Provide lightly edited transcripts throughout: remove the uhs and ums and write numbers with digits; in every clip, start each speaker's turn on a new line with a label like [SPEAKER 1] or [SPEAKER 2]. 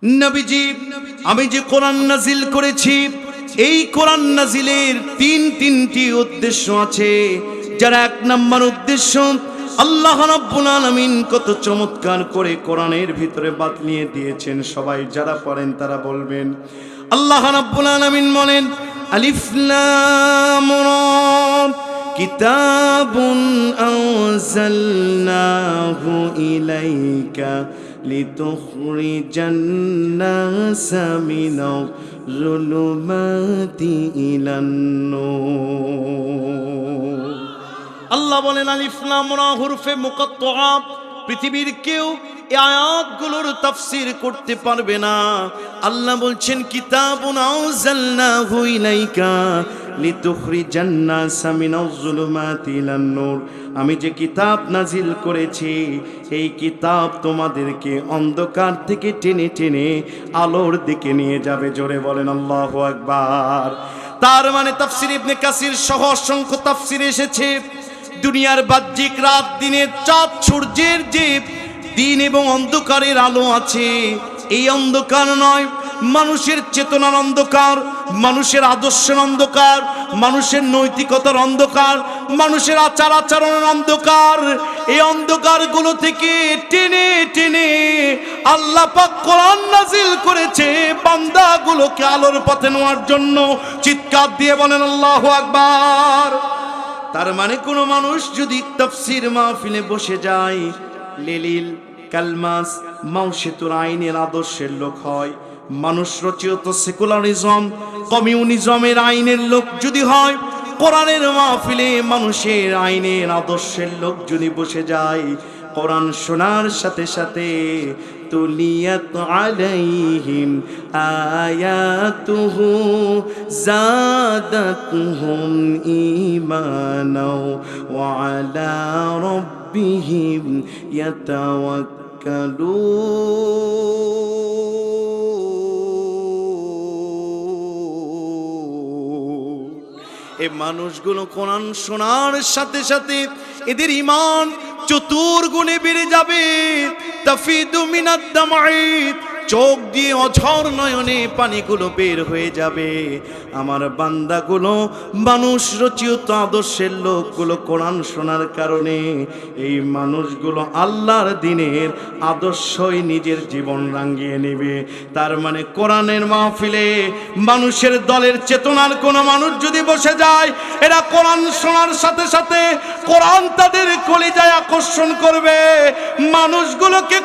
[SPEAKER 1] নবীজি, আমি যে কোরআন নাজিল করেছি, এই কোরআন নাজিলের তিনটি উদ্দেশ্য আছে। যার এক নম্বর উদ্দেশ্য, আল্লাহ রাব্বুল আলামিন কত চমৎকার করে কোরআনের ভিতরে বাতলিয়ে দিয়েছেন। সবাই যারা পড়েন তারা বলবেন, আল্লাহ রাব্বুল আলামিন বলেন, আলিফ লাম রা কিতাবুন আনজালনাহু ইলাইকা লিতুখরিজান নাসা মিনাজ-জুলুমাতি ইলান-নূর। আল্লাহ বলেন, আলিফ লাম রা হুরফে মুকাত্তাআ। পৃথিবীর কেউ এই আয়াতগুলোর তাফসীর করতে পারবে না। আল্লাহ বলছেন, কিতাবুন আনজালনাহু ইলাইকা লিতুখরিজান নাসা মিনাজ-জুলুমাতি ইলান-নূর। আমি যে কিতাব নাজিল করেছি, এই কিতাব তোমাদেরকে অন্ধকার থেকে টেনে টেনে আলোর দিকে নিয়ে যাবে। জোরে বলেন আল্লাহু আকবার। তার মানে তাফসীর ইবনে কাসির সহ অসংখ্য তাফসীর এসেছে, দুনিয়ার বাহ্যিক রাত দিনের চাঁদ সূর্যের যে দিন এবং অন্ধকারের আলো আছে, এই অন্ধকার নয়, মানুষের চেতনার অন্ধকার, মানুষের আদর্শের অন্ধকার, মানুষের নৈতিকতার অন্ধকার, মানুষের আচার আচরণের অন্ধকার। এই অন্ধকারগুলো থেকে টেনে টেনে আল্লাহ পাক কোরআন নাজিল করেছে বান্দাগুলোকে আলোর পথে নেওয়ার জন্য। চিৎকার দিয়ে বলেন আল্লাহু আকবার। তার মানে কোনো মানুষ যদি তাফসীর মাহফিলে বসে যায়, লেলিল কালমাস মাউশেতুর আইনের আদর্শের লোক হয়, মানুষ রচিত সেকুলারিজম কমিউনিজমের আইনের লোক যদি হয়, কোরআনের মাহফিলে মানুষের আইনের আদর্শের লোক যদি বসে যায়, কোরআন শোনার সাথে সাথে তুলিয়াত আলাইহিম আয়াতুহু যাদাতুহুম ঈমানাও ওয়া আলা রাব্বিহিম ইয়াতাওয়াক্কালুন। এই মানুষগুলো কোরআন শোনার সাথে সাথে এদের ঈমান চতুর্গুণে বেড়ে যাবে। তাফিদু মিনাদ দামাই, চোখ দিয়ে অঝর নয়নে পানিগুলো বের হয়ে যাবে। আমার বান্দাগুলো, মানুষ রচিত আদর্শের লোকগুলো কোরআন শোনার কারণে এই মানুষগুলো আল্লাহর দ্বীনের আদর্শই নিজের জীবন রাঙিয়ে নেবে। তার মানে কোরআনের মাহফিলে মানুষের দলের চেতনার কোনো মানুষ যদি বসে যায়, এরা কোরআন শোনার সাথে সাথে কোরআন তাদের কলিজায় আকর্ষণ করবে। মানুষগুলোকে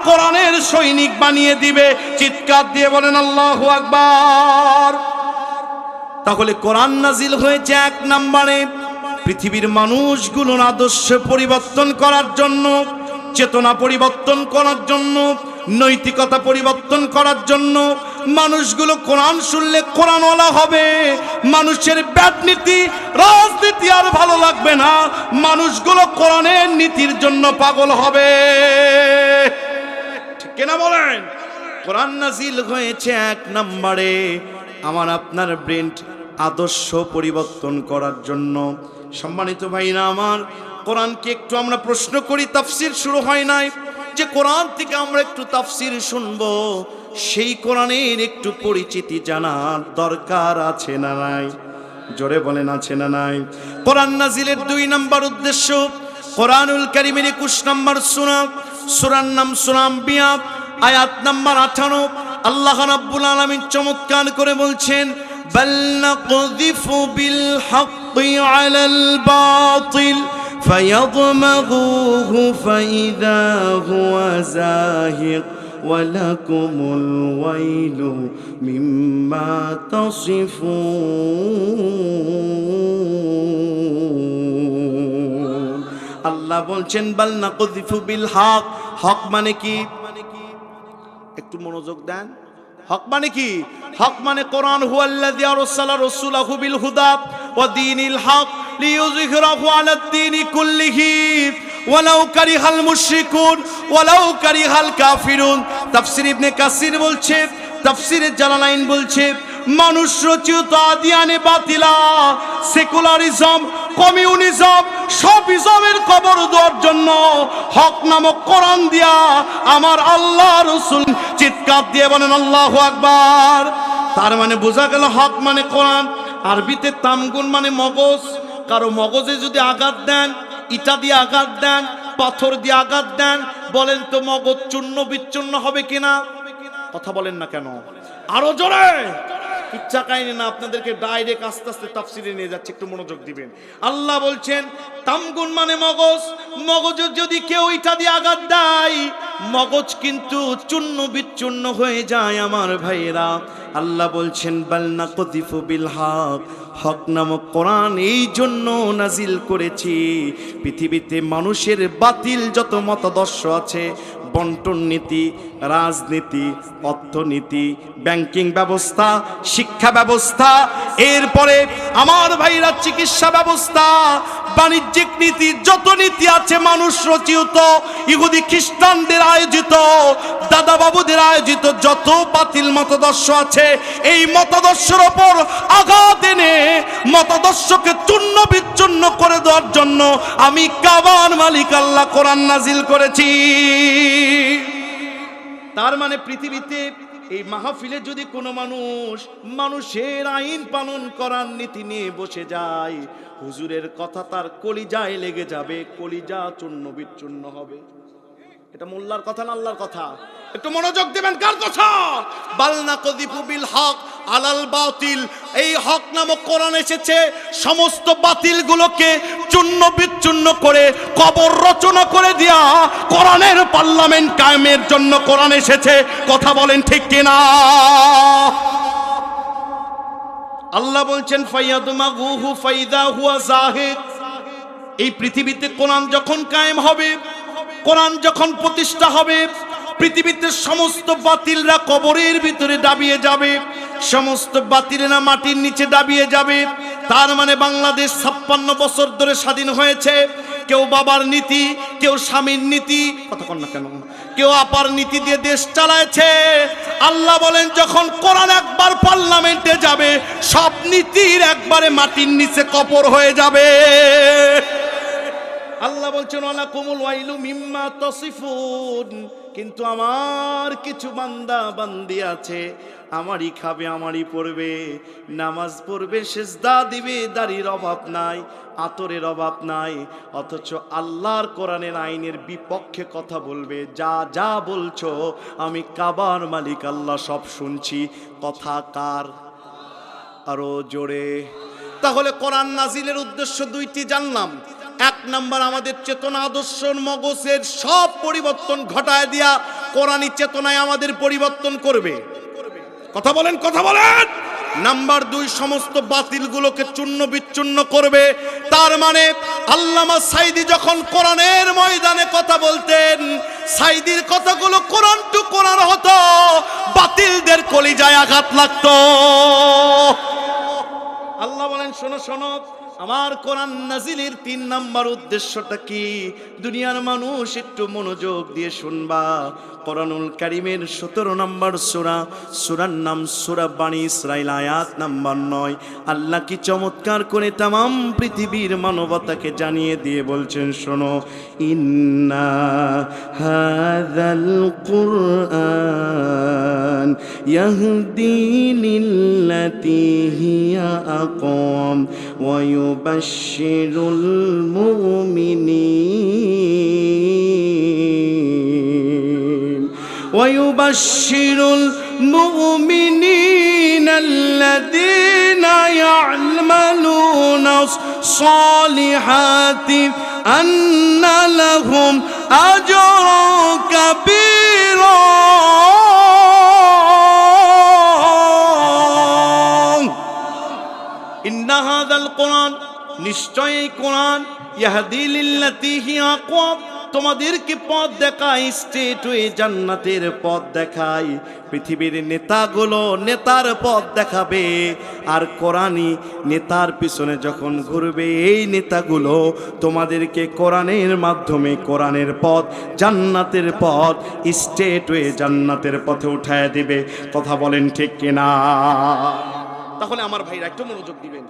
[SPEAKER 1] কোরআনের সৈনিক বানিয়ে দিবে। চিৎকার দিয়ে বলেন আল্লাহু আকবার। তাহলে কোরআন নাজিল হয়েছে এক নম্বরে পৃথিবীর মানুষগুলোর আদর্শ পরিবর্তন করার জন্য, চেতনা পরিবর্তন করার জন্য, নৈতিকতা পরিবর্তন করার জন্য। মানুষগুলো কোরআন শুনলে কোরআনওয়ালা হবে। মানুষের ব্যাড নীতি রাজনীতি আর ভালো লাগবে না, মানুষগুলো কোরআনের নীতির জন্য পাগল হবে। ঠিক কিনা বলেন? কোরআন নাজিল হয়েছে এক নম্বরে আমার আপনার ব্রেন আদর্শ পরিবর্তন করার জন্য। সম্মানিত ভাইরা আমার, কোরআনকে একটু আমরা প্রশ্ন করি, তাফসীর শুরু হয় নাই, যে কোরআন থেকে আমরা একটু তাফসীর শুনবো, সেই কোরআনের একটু পরিচিতি জানার দরকার আছে না নাই? জোরে বলেন আছে না নাই? কোরআন নাজিলের 2 নম্বর উদ্দেশ্য, কোরআনুল কারীমের 21 নম্বর সূরা, সূরার নাম সূরা আম্বিয়া, আয়াত নাম্বার 18। আল্লাহ রাব্বুল আলামিন চমৎকার করে বলছেন, বাল নাকযিফু বিল হাক্কি আলাল বাতিল ফায়াদমাগুহু ফাইযা হুয়া যাহিক ওয়া লাকুমুল ওয়াইলু মিম্মা তাসিফুন। আল্লাহ বলছেন, বাল নাকযিফু বিল হক। হক মানে কি? একটু মনোযোগ দেন। হক মানে কি? হক মানে কোরআন, হুয়াল্লাযী আরসালা রাসূলাহু বিল হুদা ওয়া দীনিল হক লিইয়ুযহিরাহু আলাদ দীনি কুল্লিহি ওয়ালাউ কারিহাল মুশরিকুন ওয়ালাউ কারিহাল কাফিরুন। তাফসীর ইবনে কাসির বলছে, তাফসীরে জালালাইন বলছে, মানুষ রচিত আদিয়ানে বাতিলা সেকুলারিজম কমিউনিজম সফিজমের কবর দেওয়ার জন্য হক নামক কোরআন দিয়া আমার আল্লাহ রাসূল চিৎকার দিয়ে বলেন আল্লাহু আকবার। তার মানে বোঝা গেল হক মানে কোরআন। আরবিতে তামগুন মানে মগজ। কারো মগজে যদি আঘাত দেন, ইটা দিয়ে আঘাত দেন, পাথর দিয়ে আঘাত দেন, বলেন তো মগজ চূর্ণ বিচ্ছিন্ন হবে কিনা? কথা বলেন না কেন? আরো জোরে। ইচ্ছা কাহিনী না, আপনাদেরকে ডাইরেক্ট আস্তে আস্তে তাফসিরে নিয়ে যাচ্ছে, একটু মনোযোগ দিবেন। আল্লাহ বলছেন তামগুন মানে মগজ। মগজের যদি কেউ ইটা দিয়ে আঘাত দেয়, মগজ কিন্তু চূর্ণ বিচ্ছিন্ন হয়ে যায় আমার ভাইয়েরা। আল্লাহ বলছেন বাল নাকযিফু বিল হক, হক নামক কোরআন এই জন্য নাজিল করেছি পৃথিবীতে মানুষের বাতিল যত মতাদর্শ আছে, বন্টন নীতি, রাজনীতি, অর্থনীতি, ব্যাংকিং ব্যবস্থা, শিক্ষা ব্যবস্থা, এরপরে আমার ভাইরা চিকিৎসা ব্যবস্থা, বাণিজ্যিক নীতি, যত নীতি আছে মানুষ রচিত, ইহুদি খ্রিস্টানদের আয়োজিত, দাদা বাবুদের আয়োজিত যত বাতিল মতাদর্শ আছে, এই মতাদর্শের ওপর আঘাত এনে মতাদর্শকে চূর্ণ বিচ্ছিন্ন করে দেওয়ার জন্য আমি কাবার মালিক আল্লাহ কোরআন নাজিল করেছি। তার মানে পৃথিবীতে এই মাহফিলে যদি কোনো মানুষের আইন পালন করার নীতি নিয়ে বসে যায়, হুজুরের কথা তার কলিজায় লেগে যাবে, কলিজা চূর্ণ বিচ্ছিন্ন হবে। এটা মোল্লার কথা না আল্লাহর কথা? একটু মনোযোগ দিবেন। কার কথা? বাল নাকযিফু বিল হক আলাল বাতিল। এই হক নামক কোরআন এসেছে সমস্ত বাতিলগুলোকে চূর্ণ বিচ্ছিন্ন করে কবর রচনা করে দিয়া কোরআনের পার্লামেন্ট কায়েমের জন্য কোরআন এসেছে। কথা বলেন ঠিক কিনা? আল্লাহ বলছেন ফায়াদমাগুহু ফাইদা হুয়া জাহিক। এই পৃথিবীতে কোরআন যখন কায়েম হবে, কোরআন যখন প্রতিষ্ঠা হবে, পৃথিবীতে সমস্ত বাতিলরা কবরের ভিতরে দাবিয়ে যাবে, সমস্ত বাতিলরা মাটির নিচে দাবিয়ে যাবে। তার মানে বাংলাদেশ 56 বছর ধরে স্বাধীন হয়েছে। কেউ বাবার নীতি, কেউ স্বামীর নীতি, কথা কন না কেন, কেউ আপার নীতি দিয়ে দেশ চালাচ্ছে। আল্লাহ বলেন যখন কোরআন একবার পার্লামেন্টে যাবে, সব নীতির একবারে মাটির নিচে কবর হয়ে যাবে। আল্লাহ বলছেন ওয়ালাকুমুল ওয়াইলু মিম্মা তাসিফুন। কিন্তু আমার কিছু বান্দা বান্দি আছে, আমারই খাবে, আমারই পড়বে, নামাজ পড়বে, সিজদা দিবে, দাড়ির অভাব নাই, আতরের অভাব নাই, অথচ আল্লাহর কোরআনের আইনের বিপক্ষে কথা বলবে। যা যা বলছো আমি কাবার মালিক আল্লাহ সব শুনছি। কথা কার? আরো জোরে। তাহলে কোরআন নাজিলের উদ্দেশ্য দুইটি জানলাম। এক নাম্বার, আমাদের চেতনা আদর্শ মগজের সব পরিবর্তন ঘটায় দিয়া কোরআনী চেতনায় আমাদের পরিবর্তন করবে। কথা বলেন, কথা বলেন। নাম্বার 2, সমস্ত বাতিলগুলোকে চূর্ণ বিচ্ছিন্ন করবে। তার মানে আল্লামা সাইদি যখন কোরআনের ময়দানে কথা বলতেন, সাইদির কথাগুলো কোরআন টু কোরআন হতো, বাতিলদের কলিজায় আঘাত লাগতো। আল্লাহ বলেন শোনো শোনো, আমার কোরআন নাজিলের 3 নাম্বার উদ্দেশ্যটা কি? দুনিয়ার মানুষ একটু মনোযোগ দিয়ে শুনবা। কোরআনুল কারীমের 17 নম্বর সূরা, সূরার নাম সূরা বানী ইসরাঈল, আয়াত নাম্বার 9। আল্লাহ কি চমৎকার করে तमाम পৃথিবীর মানবতাকে জানিয়ে দিয়ে বলছেন শোনো, ইন্না হাযাল কুরআন ইয়াহদি লিল্লাতী হিয়া আকাম ওয়া ইউবাশশিরুল মুমিনিন ويبشر المؤمنين الذين يعملون الصالحات أن لهم أجرا كبيرا إن هذا القرآن নিশ্চয় কোরআন ইয়াহদি লিল্লাতী হিয়া আকওয়াম, তোমাদেরকে পথ দেখায়, স্ট্রেট ওয়ে জান্নাতের পথ দেখায়। পৃথিবীর নেতাগুলো নেতার পথ দেখাবে, আর কোরআনই নেতার পিছনে যখন ঘুরবে, এই নেতাগুলো তোমাদেরকে কোরআনের মাধ্যমে কোরআনের পথ, জান্নাতের পথ, স্ট্রেট ওয়ে জান্নাতের পথে উঠায় দিবে। কথা বলেন ঠিক কিনা? তাহলে আমার ভাইরা একটু মনোযোগ দিবেন।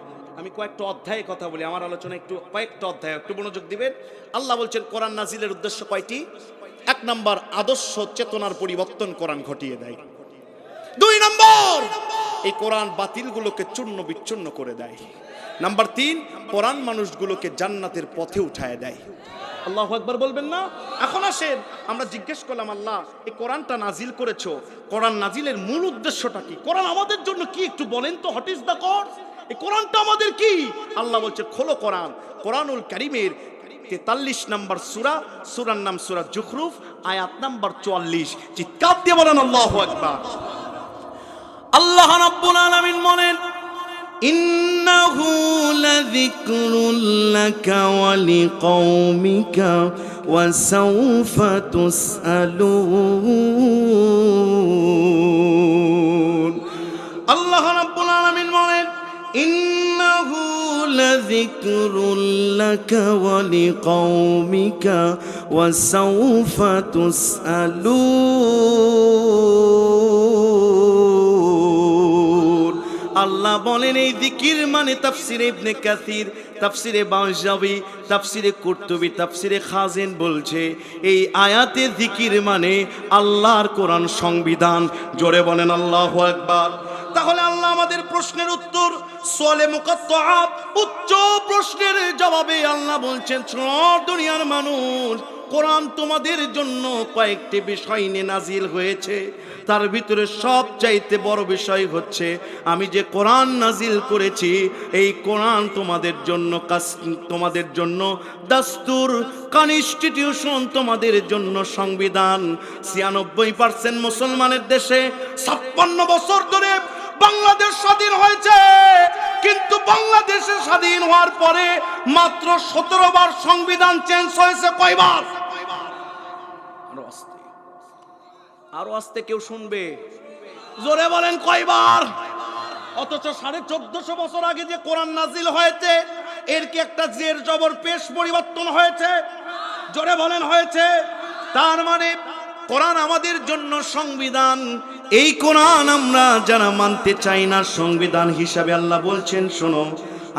[SPEAKER 1] আমি কয়েকটা অধ্যায়ে কথা বলি, আমার আলোচনা একটু কয়েকটা অধ্যায়, একটু মনোযোগ দিবেন। আল্লাহ বলছেন কোরআন নাজিলের উদ্দেশ্য কয়টি? 1 নম্বর, আদর্শ চেতনার পরিবর্তন কোরআন ঘটিয়ে দেয়। 2 নম্বর, এই কোরআন বাতিলগুলোকে চূর্ণ বিচ্ছিন্ন করে দেয়। নাম্বার 3, কোরআন মানুষগুলোকে জান্নাতের পথে উঠায় দেয়। আল্লাহু আকবার বলবেন না? এখন আসেন, আমরা জিজ্ঞেস করলাম, আল্লাহ এই কোরআনটা নাজিল করেছো, কোরআন নাজিলের মূল উদ্দেশ্যটা কি? কোরআন আমাদের জন্য কি একটু বলেন তো, হোয়াট ইজ দ্য কোরআন? এই কোরআনটা আমাদের কি? আল্লাহ বলছে খোলো কোরআন, কোরআনুল কারীমের 43 নম্বর সূরা, সূরার নাম সূরা যুখরুফ, আয়াত নাম্বার 44। চিৎকার দিয়ে বলেন আল্লাহু আকবার। আল্লাহ রাব্বুল আলামিন বলেন, ইন্নাহু লাযিকরুল লাকা ওয়া লিকাওমিকা ওয়া সাওফা তুসআলুন। আল্লাহ রাব্বুল আলামিন বলেন, ইন্নাহু লাযিকরুল লাকা ওয়া লিকাওমিকা ওয়া সাওফা তুসআলুন। আল্লাহ বলেন এই জিকির মানে তাফসিরে ইবনে কাসির, তাফসিরে বায়জাবি, তাফসিরে কুরতুবি, তাফসিরে খাজিন বলছে এই আয়াতে জিকির মানে আল্লাহর কোরআন সংবিধান। জোরে বলেন আল্লাহু আকবার। তাহলে আল্লাহ আমাদের প্রশ্নের উত্তর, সোয়ালে মুকাত্তাআ, উচ্চ প্রশ্নের জবাবে আল্লাহ বলছেন, দুনিয়ার মানুষ, কোরআন তোমাদের জন্য কয়েকটি বিষয় নিয়ে নাজিল হয়েছে। তার ভিতরে সবচাইতে বড় বিষয় হচ্ছে আমি যে কোরআন নাজিল করেছি, এই কোরআন তোমাদের জন্য দাস্তুর, কনস্টিটিউশন, তোমাদের জন্য সংবিধান। 96% মুসলমানের দেশে 56 বছর ধরে বাংলাদেশ স্বাধীন হয়েছে, কিন্তু বাংলাদেশে স্বাধীন হওয়ার পরে মাত্র 17 বার সংবিধান চেঞ্জ হয়েছে। কয়বার? আরো আস্তে কেউ শুনবে? জোরে বলেন কয়বার? অথচ 1450 বছর আগে যে কোরআন নাজিল হয়েছে, এর কি একটা জের জবর পেশ পরিবর্তন হয়েছে? জোরে বলেন হয়েছে। তার মানে কোরআন আমাদের জন্য সংবিধান। এই কোরআন আমরা যারা মানতে চাই না সংবিধান হিসাবে, আল্লাহ বলছেন শোনো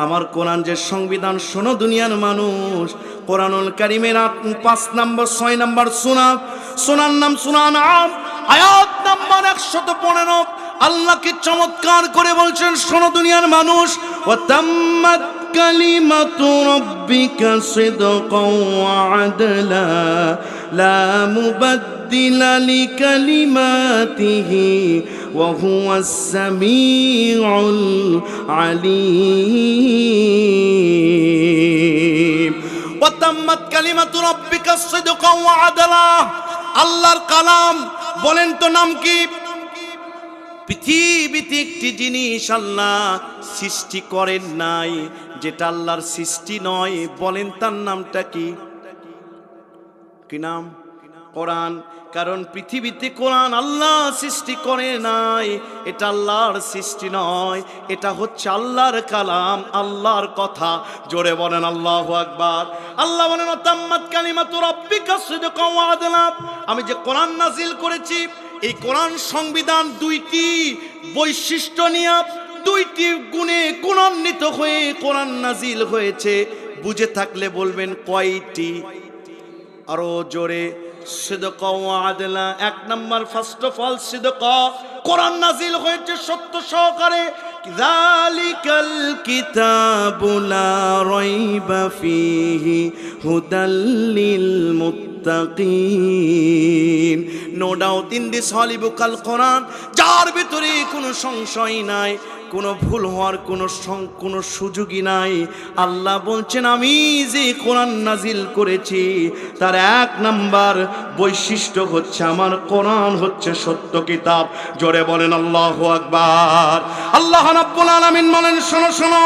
[SPEAKER 1] আমার কোরআন যে সংবিধান, শোনো দুনিয়ার মানুষ। কোরআনুল কারীমের 5 নম্বর 6 নম্বর সূরার নাম সূরা আনআম, আয়াত নাম্বার 115। আল্লাহ কি চমৎকার করে বলছেন, শোনো দুনিয়ার মানুষ, ওয়া তাম্মাত কালিমাতু রাব্বিকা সিদকাও ওয়া আদলা লা মুবাদ্দিলা লিকালিমাতিহি ওয়া হুয়াস সামিউল আলীম। ওয়া তাম্মাত কালিমাতু রাব্বিকা সিদকাও ওয়া আদলা। আল্লাহর কালাম বলেন তো নাম কি? পৃথিবীতে একটি জিনিস আল্লাহ সৃষ্টি করেন নাই যেটা আল্লাহর সৃষ্টি নয়, বলেন তার নামটা কি? কি নাম? কোরআন। কারণ পৃথিবীতে কোরআন আল্লাহ সৃষ্টি করে নাই, এটা আল্লাহর সৃষ্টি নয়, এটা হচ্ছে আল্লাহর কালাম, আল্লাহর কথা। জোরে বলেন আল্লাহু আকবার। আল্লাহ বলেন তাম্মাত কালিমাতু রাব্বিকা সিদকাও ওয়া আদলা। আমি যে কোরআন নাজিল করেছি, এই কোরআন সংবিধান 2টি বৈশিষ্ট্য নিয়ে, 2টি গুণে গুণান্বিত হয়ে কোরআন নাজিল হয়েছে। বুঝে থাকলে বলবেন কয়টি? আরো জোরে। সিদকা ওয়া আদলা। 1 নম্বর, ফার্স্ট অফ অল সিদকা, কোরআন নাজিল হয়েছে সত্য সহকারে। যালিকাল কিতাবু লা রাইবা ফীহি হুদাল লিল মুত্তাকিন। নো ডাউট ইন দিস হলি বুক আল কোরআন, যার ভিতরে কোনো সংশয় নাই, কোনো ভুল হওয়ার কোনো সুযোগই নাই। আল্লাহ বলছেন আমি যে কোরআন নাজিল করেছি তার 1 নাম্বার বৈশিষ্ট্য হচ্ছে আমার কোরআন হচ্ছে সত্য কিতাব। জোরে বলেন আল্লাহু আকবার। আল্লাহ রাব্বুল আলামিন বলেন শোনো শোনো,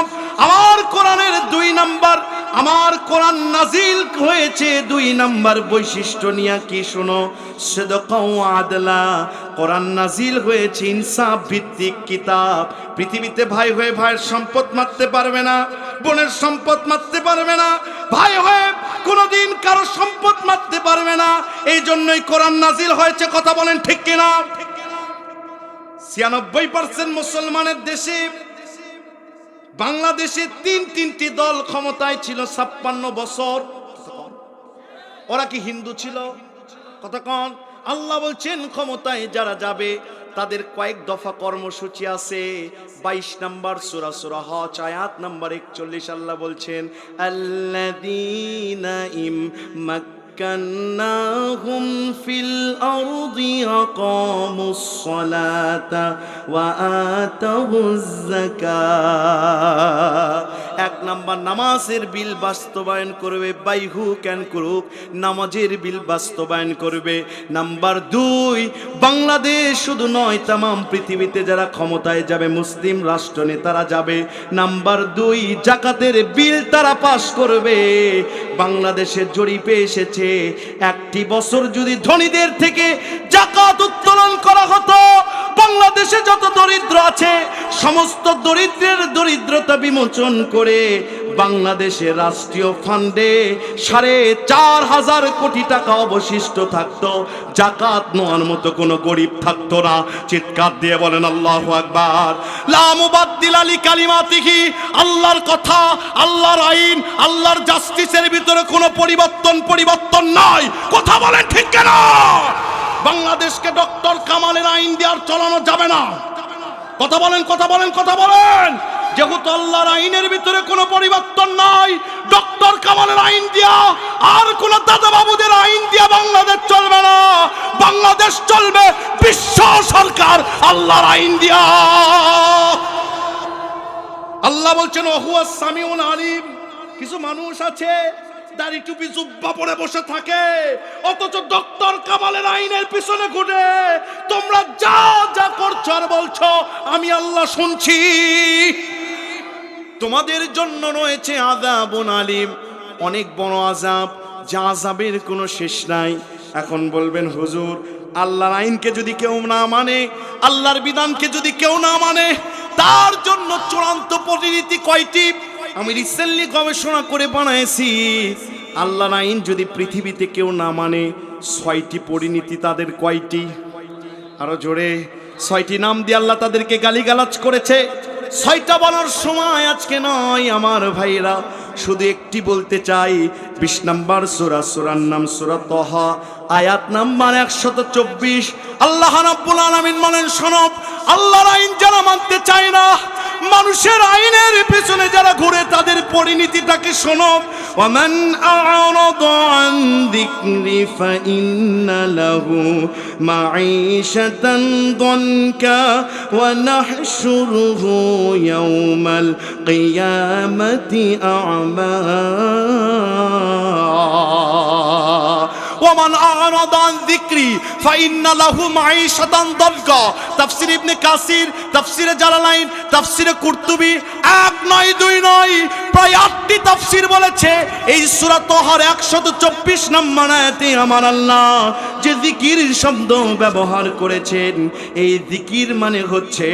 [SPEAKER 1] আমার কোরআনের 2 নাম্বার, আমার কোরআন নাজিল হয়েছে 2 নাম্বার বৈশিষ্ট্য নিয়ে। কি শোনো? সিদকা ওয়া আদলা। কোরআন নাজিল হয়েছে ইনসাফ ভিত্তিক কিতাব। পৃথিবীতে ভাই হয়ে ভাইয়ের সম্পদ মারতে পারবে না, বোনের সম্পদ মারতে পারবে না, ভাই হয়ে কোনোদিন কারো সম্পদ মারতে পারবে না। এই জন্যই কোরআন নাজিল হয়েছে। কথা বলেন ঠিক কিনা? 96% মুসলমানের দেশে বাংলাদেশে তিনটি দল ক্ষমতায় ছিল 56 বছর। ওরা কি হিন্দু ছিল? কতক্ষণ? আল্লাহ বলছেন ক্ষমতায় যারা যাবে তাদের কয়েক দফা কর্মসূচি আছে। 22 নম্বর সূরা সূরা হজ আয়াত নম্বর 41 আল্লাহ বলছেন আল্লাযীনা মাক্কান্নাহুম ফিল আরদি আকামুস সালাতা ওয়া আতাউজ যাকাত। এক নাম্বার নামাজের বিল বাস্তবায়ন করবে, বাইহু ক্যান করুক, নামাজের বিল বাস্তবায়ন করবে। নাম্বার 2, বাংলাদেশ শুধু নয়, তাম পৃথিবীতে যারা ক্ষমতায় যাবে মুসলিম রাষ্ট্র নেতারা যাবে। নাম্বার 2, জাকাতের বিল তারা পাশ করবে। বাংলাদেশের জরিপে এসেছে একটি বছর যদি ধনীদের থেকে জাকাত উত্তোলন করা হতো, বাংলাদেশে যত দরিদ্র আছে সমস্ত দরিদ্রের দরিদ্রতা বিমোচন করে বাংলাদেশের রাষ্ট্রীয় ফান্ডে 4,500 কোটি টাকা অবশিষ্ট থাকতো। জাকাত নেওয়ার মতো কোনো গরিব থাকতো না। চিৎকার দিয়ে বলেন আল্লাহু আকবার। লা মুবাদ্দিলা লিকালিমাতিহি, আল্লাহর কথা, আল্লাহর আইন, আল্লাহর জাস্টিসের ভিতরে কোনো পরিবর্তন নাই। কথা বলেন ঠিক কেন? বাংলাদেশকে ডক্টর কামালের আইন দিয়ে আর চালানো যাবে না। কথা বলেন, কথা বলেন, কথা বলেন। যেহেতু আল্লাহর আইনের ভিতরে কোনো পরিবর্তন নাই, ডক্টর কামালের আইন দিয়া আর কোন দাদা বাবুদের আইন দিয়া বাংলাদেশ চলবে না। বাংলাদেশ চলবে বিশ্ব সরকার আল্লাহর আইন দিয়া। আল্লাহ বলছেন ওহুয়া সামিউন আলিম। কিছু মানুষ আছে দাড়ি টুপি জুব্বা পরে বসে থাকে, অথচ ডক্টর কামালের আইনের পিছনে ঘুরে তোমরা যা যা করছো আর বলছো আমি আল্লাহ শুনছি। তোমাদের জন্য রয়েছে আযাবুন আলিম, অনেক বড় আযাব, যা আযাবের কোনো শেষ নাই। এখন বলবেন হুজুর, আল্লাহর আইনকে যদি কেউ না মানে, আল্লাহর বিধানকে যদি কেউ না মানে, তার জন্য চূড়ান্ত পরিণতি কয়টি? আমি রিসেন্টলি গবেষণা করে বানাইছি, আল্লাহর আইন যদি পৃথিবীতে কেউ না মানে 6টি পরিণতি তাদের কয়টি? আরো জোরে। 6টি নাম দিয়ে আল্লাহ তাদেরকে গালিগালাজ করেছে। 6টা বলার সময় আজকে নয় আমার ভাইরা, শুধু একটি বলতে চাই। 20 নম্বর সূরা, সূরার নাম সূরা তাহা, আয়াত নাম্বার 124। আল্লাহ রাব্বুল আলামিন বলেন, শোনো, আল্লাহর আইন যারা মানতে চায় না, মানুষের আইনের পিছনে যারা ঘুরে, তাদের পরিণতিটাকে শোনো। ওয়ামান আ'রাদা আন যিকরি ফাইন্না লাহু মাঈশাতান দানকা ওয়া নাহশুরুহু ইয়াওমাল কিয়ামাতি আ'মা। ওয়ামান আ'রাদা আন যিকরি ফাইন্না লাহু মাঈশাতান দানকা। তাফসীর ইবনে কাসির, তাফসীরে জালালাইন, তাফসীরে কুরতুবী, 1 নয় 2 নয়, প্রায় 8টি তাফসীর বলেছে এই সূরা তাহার 124 নম্বর আয়াতে আমার আল্লাহ যে জিকির শব্দ ব্যবহার করেছেন, এই জিকির মানে হচ্ছে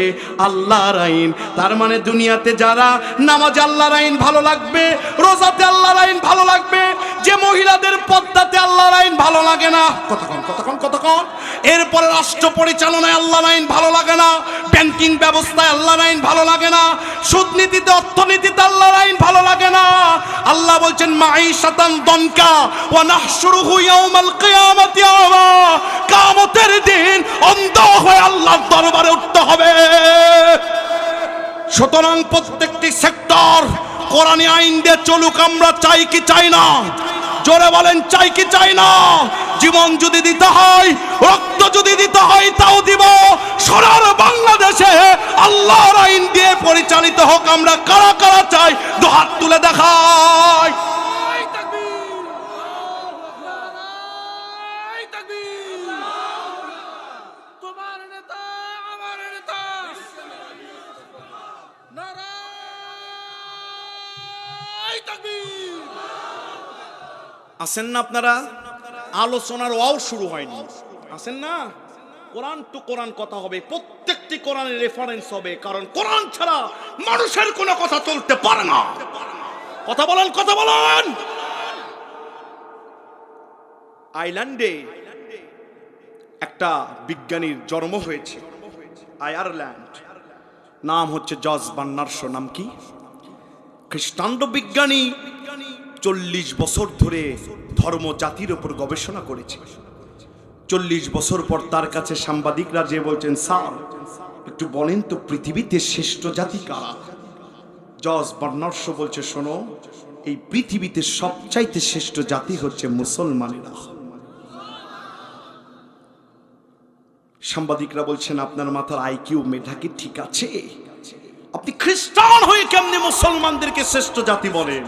[SPEAKER 1] আল্লাহর আইন। তার মানে দুনিয়াতে যারা নামাজে আল্লাহর আইন ভালো লাগবে, রোজাতে আল্লাহর আইন ভালো লাগবে, যে মহিলাদের পর্দাতে আল্লাহর আইন ভালো লাগে না, কতক্ষণ এরপরে রাষ্ট্র পরিচালনায় আল্লাহর আইন ভালো লাগে না, ব্যাংকিং ব্যবস্থায় আল্লাহর আইন ভালো লাগে না, সুদনীতিতে অর্থনীতিতে আল্লাহর আইন ভালো লাগে না। আল্লাহ বলছেন মাঈশাতান দানকা ওয়া নাহশুরুহু ইয়াওমাল কিয়ামাতি আমা। কিয়ামতের দিন অন্ধ হয়ে আল্লাহর দরবারে উঠতে হবে। সুতরাং প্রত্যেকটি সেক্টর কোরআনী আইন দিয়ে চলুক, আমরা চাই কি চাই না? জোরে বলেন, চাই কি চাই না? জীবন যদি দিতে হয়, রক্ত যদি দিতে হয়, তাও দিব। সোনার বাংলাদেশে আল্লাহর আইন দিয়ে পরিচালিত হোক। আমরা কারা কারা চাই দুহাত তুলে দেখাই।
[SPEAKER 2] তোমার নেতা আমার নেতা, নারায়ে তাকবীর।
[SPEAKER 1] আছেন না আপনারা? আলোচনার ওয়াও শুরু হয়নি, আছেন না? কোরআন টু কোরআন কথা হবে, প্রত্যেকটি কোরআনের রেফারেন্স হবে, কারণ কোরআন ছাড়া মানুষের কোনো কথা চলতে পারে না। কথা বলেন, কথা বলেন। আয়ারল্যান্ডে একটা বিজ্ঞানীর জন্ম হয়েছে, আয়ারল্যান্ড, নাম হচ্ছে জর্জ বার্নার্ড শো। নাম কি? খ্রিস্টান বিজ্ঞানী 40 বছর ধরে ধর্ম জাতির উপর গবেষণা করেছে। 40 বছর পর তার কাছে সাংবাদিকরা যে বলছেন, স্যার একটু বলেন তো পৃথিবীতে শ্রেষ্ঠ জাতি কারা? জর্জ বার্নার্ড শো বলছে, শোনো, এই পৃথিবীতে সবচাইতে শ্রেষ্ঠ জাতি হচ্ছে মুসলমানেরা। সাংবাদিকরা বলছেন, আপনার মাথার আইকিউ মেধা কি ঠিক আছে? আপনি খ্রিস্টান হয়ে কেমনে মুসলমানদেরকে শ্রেষ্ঠ জাতি বলেন?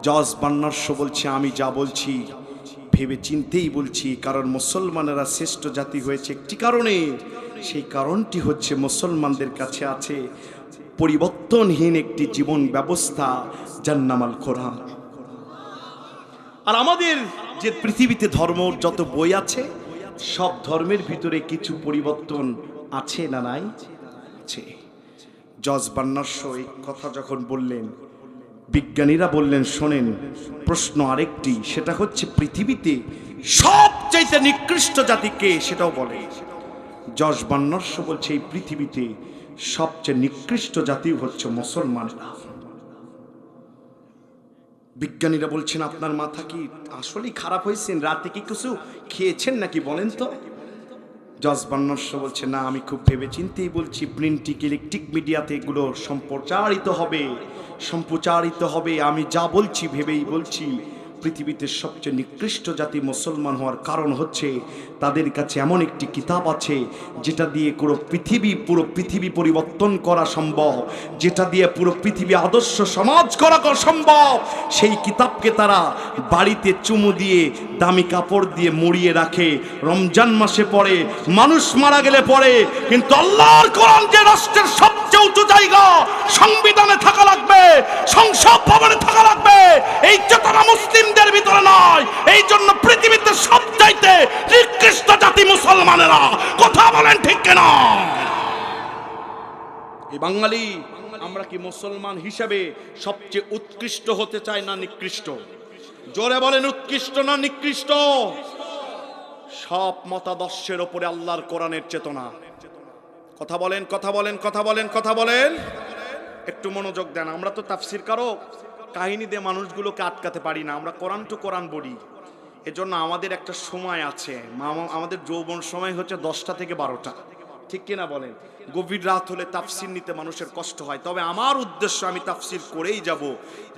[SPEAKER 1] জর্জ বার্নার্ড শো বলছে, আমি যা বলছি ভেবে চিন্তেই বলছি, কারণ মুসলমানেরা শ্রেষ্ঠ জাতি হয়েছে একটি কারণে। সেই কারণটি হচ্ছে মুসলমানদের কাছে আছে পরিবর্তনহীন একটি জীবন ব্যবস্থা, যার নাম আল কোরআন। আর আমাদের যে পৃথিবীতে ধর্ম যত বই আছে, সব ধর্মের ভিতরে কিছু পরিবর্তন আছে না নাই? আছে। জর্জ বার্নার্ড শো এই কথা যখন বললেন, বিজ্ঞানীরা বললেন, শোনেন, প্রশ্ন আরেকটি, সেটা হচ্ছে পৃথিবীতে সবচাইতে নিকৃষ্ট জাতি কে, সেটাও বলে। জর্জ বার্নার্ড শো বলছে, এই পৃথিবীতে সবচেয়ে নিকৃষ্ট জাতি হচ্ছে মুসলমানরা। বিজ্ঞানীরা বলছেন, আপনার মাথা কি আসলেই খারাপ হয়েছেন? রাতে কি কিছু খেয়েছেন নাকি বলেন তো? জর্জ বার্নার্ড শো বলছে, না, আমি খুব ভেবে চিন্তেই বলছি, প্রিন্টিং ইলেকট্রিক মিডিয়াতে এগুলো সম্প্রচারিত হবে। আমি যা বলছি ভেবেই বলছি। পৃথিবীতে সবচেয়ে নিকৃষ্ট জাতি মুসলমান হওয়ার কারণ হচ্ছে তাদের কাছে এমন একটি কিতাব আছে যেটা দিয়ে পুরো পৃথিবী পরিবর্তন করা সম্ভব, যেটা দিয়ে পুরো পৃথিবী আদর্শ সমাজ করা সম্ভব। সেই কিতাবকে তারা বাড়িতে চুমু দিয়ে দামি কাপড় দিয়ে মুড়িয়ে রাখে, রমজান মাসে পড়ে, মানুষ মারা গেলে পড়ে। কিন্তু আল্লাহর কোরআন যে রাষ্ট্রের সবচেয়ে উঁচু জায়গা, সংবিধানে থাকা লাগবে, সংসদ ভবনে থাকা লাগবে, এই চেতনা মুসলিমদের ভিতরে নয়। এই জন্য পৃথিবীতে সবচাইতে নিকৃষ্ট জাতি মুসলমানেরা। কথা বলেন ঠিক কিনা? এই বাঙালি আমরা কি মুসলমান হিসেবে সবচেয়ে উৎকৃষ্ট হতে চাই না নিকৃষ্ট? জোরে বলেন, উৎকৃষ্ট না নিকৃষ্ট? সব মতাদর্শের উপরে আল্লাহর কোরআনের চেতনা। কথা বলেন, কথা বলেন, কথা বলেন, কথা বলেন। একটু মনোযোগ দেন। আমরা তো তাফসীর কারো কাহিনী দিয়ে মানুষগুলোকে আটকাতে পারি না। আমরা কোরআন টু কোরআন বলি। এজন্য আমাদের একটা সময় আছে, আমাদের যৌবন সময় হচ্ছে 10টা থেকে 12টা, ঠিক কিনা বলেন? গভীর রাত হলে তাফসীর নিতে মানুষের কষ্ট হয়। তবে আমার উদ্দেশ্য, আমি তাফসীর করেই যাব।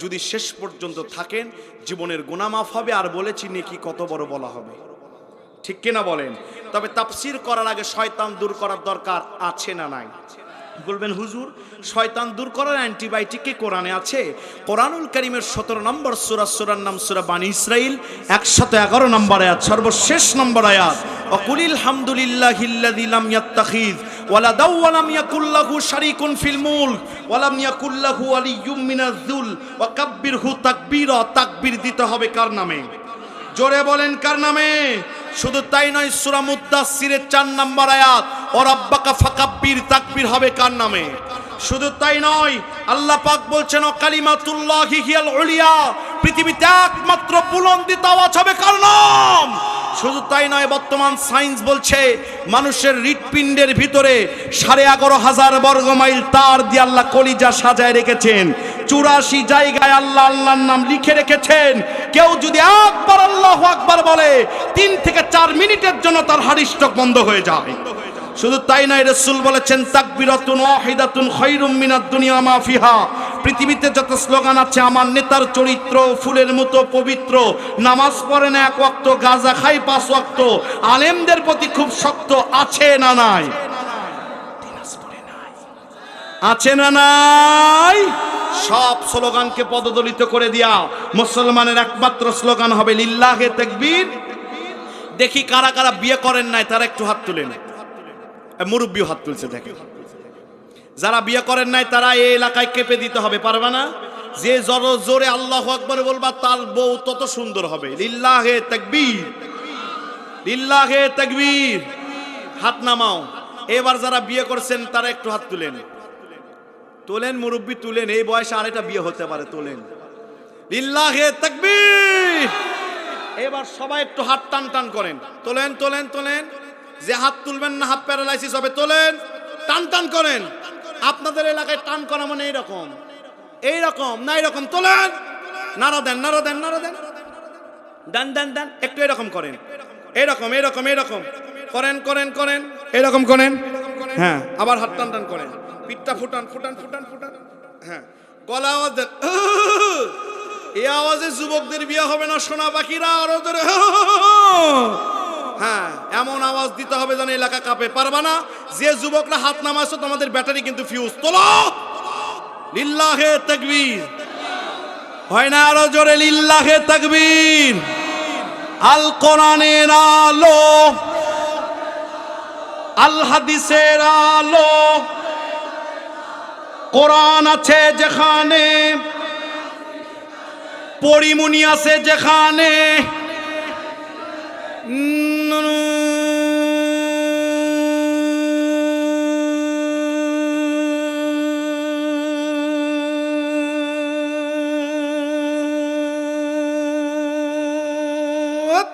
[SPEAKER 1] যদি শেষ পর্যন্ত থাকেন, জীবনের গুনাহ মাফ হবে, আর বলেছি নেকি কত বড় বলা হবে, ঠিক কিনা বলেন? তবে তাফসীর করার আগে শয়তান দূর করার দরকার আছে না নাই? বলবেন, হুজুর শয়তান দূর করার অ্যান্টিবায়োটিক কি কোরআনে আছে? কোরআনুল কারীমের 17 নম্বর সূরার নাম সূরা বানী ইসরাইল, 111 নম্বর আয়াত, সর্বশেষ নম্বর আয়াত। ওয়াকুলিল হামদুলিল্লাহিল্লাযী লাম ইয়াত্তাখিয ওয়ালাদাও ওয়া লাম ইয়াকুল লাহু শারীকুন ফিল মুলক ওয়া লাম ইয়াকুল লাহু ওয়ালিয়্যুম মিনায-যুল ওয়া কাব্বিরহু তাকবীরা। তাকবীর দিতে হবে কার নামে? জোরে বলেন, কার নামে? শুধু তাই নয়, সূরা মুদ্দাসসিরের 4 নম্বর আয়াত, ও রাব্বাকা ফাকাব্বির, তাকবীর হবে কার নামে? শুধু তাই নয়, আল্লাহ পাক বলছেন, ও কালিমাতুল্লাহি হিয়াল উলিয়া, পৃথিবীতে একমাত্র বুলন্দিত আওয়াজ হবে কার নাম? শুধু তাই নয়, বর্তমান সায়েন্স বলছে মানুষের হৃৎপিণ্ডের ভিতরে 11,500 বর্গ মাইল তার দিয়ে আল্লাহ কলিজা সাজায় রেখেছেন। 84 জায়গায় আল্লাহ আল্লাহর নাম লিখে রেখেছেন। কেউ যদি একবার আল্লাহু আকবার বলে, 3 থেকে 4 মিনিটের জন্য তার হার্ট স্ট্রোক বন্ধ হয়ে যায়। শুধু তাই নয়, রাসূল বলেছেন, তাকবীরাতুন ওয়াহিদাতুন খায়রুম মিনাদ দুনিয়া মা ফিহা। পৃথিবীতে যত স্লোগান আছে, আমার নেতার চরিত্র ফুলের মতো পবিত্র, নামাজ পড়ে না 1 ওয়াক্ত, গাঁজা খায় 5 ওয়াক্ত, আলেমদের প্রতি খুব শক্ত, আছে না নাই? আছে না নাই? সব স্লোগানকে পদদলিত করে দিয়া মুসলমানের একমাত্র স্লোগান হবে লিল্লাহে তাকবীর। দেখি কারা কারা বিয়ে করেন নাই, তারা একটু হাত তুলেন। মুরব্বী হাত তুলছে, দেখেন। যারা বিয়ে করেন নাই তারা এই এলাকায় কেঁপে দিতে হবে, পারবে না? যে জোরে আল্লাহু আকবার বলবা, তার বউ তত সুন্দর হবে। লিল্লাহে তাকবীর, লিল্লাহে তাকবীর। হাত নামাও। এবার যারা বিয়ে করছেন তারা একটু হাত তুলেন, তোলেন মুরব্বী, তুলেন। এই বয়সে আরেকটা বিয়ে হতে পারে, তোলেন। লিল্লাহে তাকবীর। এবার সবাই একটু হাত টান টান করেন, তোলেন, তোলেন, তোলেন। যে হাত তুলবেন না, হাত প্যারালাইসিস হবে, তোলেন, টান টান করেন। আপনাদের এলাকায় টান করা মানে এরকম, এইরকম না এরকম তোলেন, নাড়া দেন নাড়া দেন নাড়া দেন, ডান ডান ডান, একটু এরকম করেন, এরকম এরকম এরকম করেন করেন করেন, এরকম করেন, হ্যাঁ আবার হাত টান টান করেন, পিঠটা ফুটান ফুটান ফুটান ফুটান, হ্যাঁ গলা আওয়াজ দেন। এই আওয়াজে যুবকদের বিয়ে হবে না, সোনা বাকিরা আরো ধরে, হ্যাঁ এমন আওয়াজ দিতে হবে যেন এলাকা কাঁপে। পারবা না? যে যুবকরা হাত নামাইছো তোমাদের ব্যাটারি কিন্তু ফিউজ। তোলো লিল্লাহে তাকবীর, হয় না আরো জোরে লিল্লাহে তাকবীর। আল কোরআনের আলো, আল হাদিসের আলো, কোরআন আছে যেখানে, পরিমণি আছে যেখানে,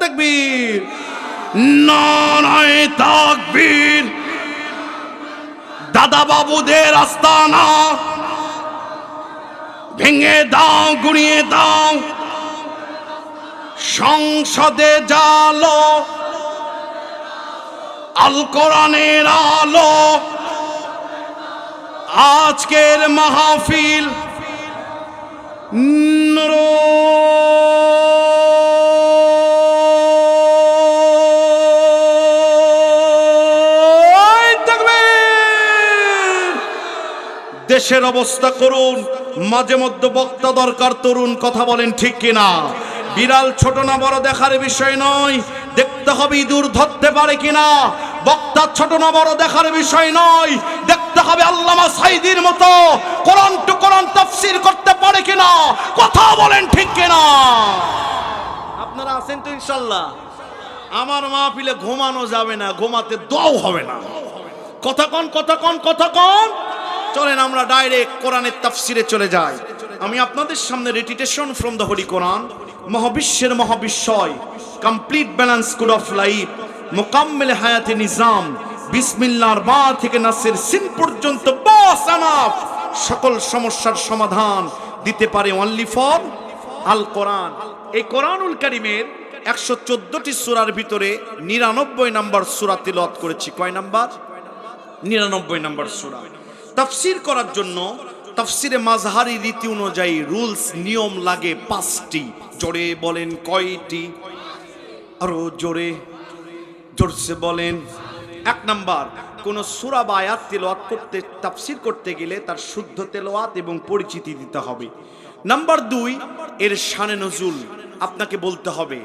[SPEAKER 1] তাকবীর, নারায়ে তাকবীর। দাদা বাবুদের আস্তানা ভেঙে দাও, গুড়িয়ে দাও, সংসদে জালো আল কোরআনের আলো। আজকের মাহফিল দেশের অবস্থা করুন, মাঝে মধ্যে বক্তা দরকার তরুণ, কথা বলেন ঠিক কিনা? বিড়াল ছোট না বড় দেখার বিষয় নয়, দেখতে হবে ইঁদুর ধরতে পারে কিনা। বক্তা ছোট না বড় দেখার বিষয় নয়, দেখতে হবে আল্লামা সাঈদীর মতো কোরআন টু কোরআন তাফসীর করতে পারে কিনা, কথা বলেন ঠিক কিনা? আপনারা আছেন তো ইনশাআল্লাহ? আমার মাহফিলে ঘুমানো যাবে না, ঘুমাতে দোয়াও হবে না। কথা কন কথা কন কথা কন। চলেন আমরা ডাইরেক্ট কোরআনের তাফসিরে চলে যাই। আমি আপনাদের সামনে recitation from the holy Quran, মহাবিশ্বের মহাবিশ্বয়, complete balance code of life, মোকাম্মেল হায়াতে নিজাম, বিসমিল্লাহর বা থেকে নাসের সিন পর্যন্ত বাস এনাফ, সকল সমস্যার সমাধান দিতে পারে অনলি ফর আল কোরআন। এই কোরআনুল কারীমের 114টি সূরার ভিতরে 99 নম্বর সূরা তিলাওয়াত করেছি। কয় নাম্বার? 99 নম্বর সূরা। তাফসীর করার জন্য তাফসীরে মাযহারি রীতি অনুযায়ী রুলস নিয়ম লাগে 5টি। জোরে বলেন কয়টি? আরো জোরে, জোরসে বলেন। 1 নাম্বার, কোন সূরা বা আয়াত তেলাওয়াত করতে, তাফসীর করতে গেলে তার শুদ্ধ তেলাওয়াত এবং পরিচিতি দিতে হবে। নাম্বার 2, এর শানে নজুল আপনাকে বলতে হবে,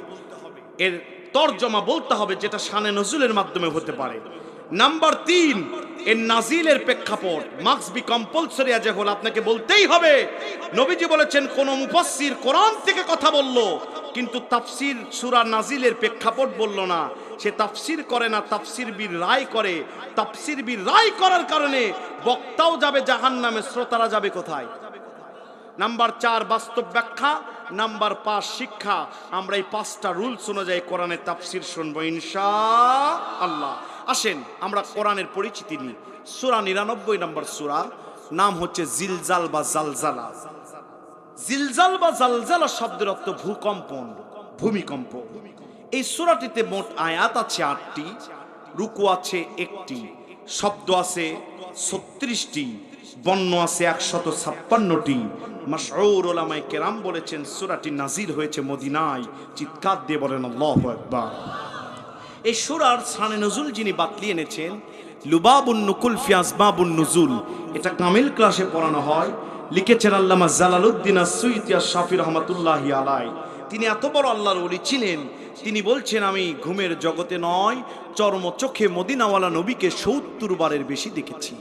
[SPEAKER 1] এর তরজমা বলতে হবে, যেটা শানে নজুলের মাধ্যমে হতে পারে। নাম্বার 3, এর নাজিলের প্রেক্ষাপট must be compulsory as a whole, আপনাকে বলতেই হবে। নবীজি বলেছেন কোন মুফাসসির কোরআন থেকে কথা বলল কিন্তু তাফসীর সূরা নাজিলের প্রেক্ষাপট বলল না, সে তাফসীর করে না, তাফসীর বীর রায় করে। তাফসীর বীর রায় করার কারণে বক্তাও যাবে জাহান্নামে, শ্রোতারা যাবে কোথায়? নাম্বার 4, বাস্তব ব্যাখ্যা। নাম্বার 5, শিক্ষা। আমরা এই 5টা রুলস অনুযায়ী কোরআনের তাফসীর শুনবো ইনশাআল্লাহ। আসেন আমরা কোরআনের পরিচিতি নিই। সূরা 99 নম্বর সূরা, নাম হচ্ছে জিলজাল বা জালজালা। জিলজাল বা জালজালা শব্দের অর্থ ভূকম্পন, ভূমিকম্প। এই সূরাটিতে মোট আয়াত আছে 8টি, রুকু আছে 1টি, শব্দ আছে 36টি, বর্ণ আছে 156টি। মাশহুর উলামায়ে কেরাম বলেছেন সূরাটি নাজিল হয়েছে মদিনায়। চিৎকার দিয়ে বলেন আল্লাহু আকবার। এই সূরার শানে নজুল যিনি বাতলিয়ে এনেছেন, লুবাবুন নুকুল ফি আসবাবুন নুজুল, এটা কামিল ক্লাসে পড়ানো হয়। লিখেছেন আল্লামা জালালউদ্দিন আস-সুয়ুতী আশ-শাফি রাহমাতুল্লাহি আলাইহি। তিনি এত বড় আল্লাহর ওলি ছিলেন, তিনি বলছেন আমি ঘুমের জগতে নয়, চর্ম চোখে মদিনাওয়ালা নবীকে 70 বারের বেশি দেখেছি।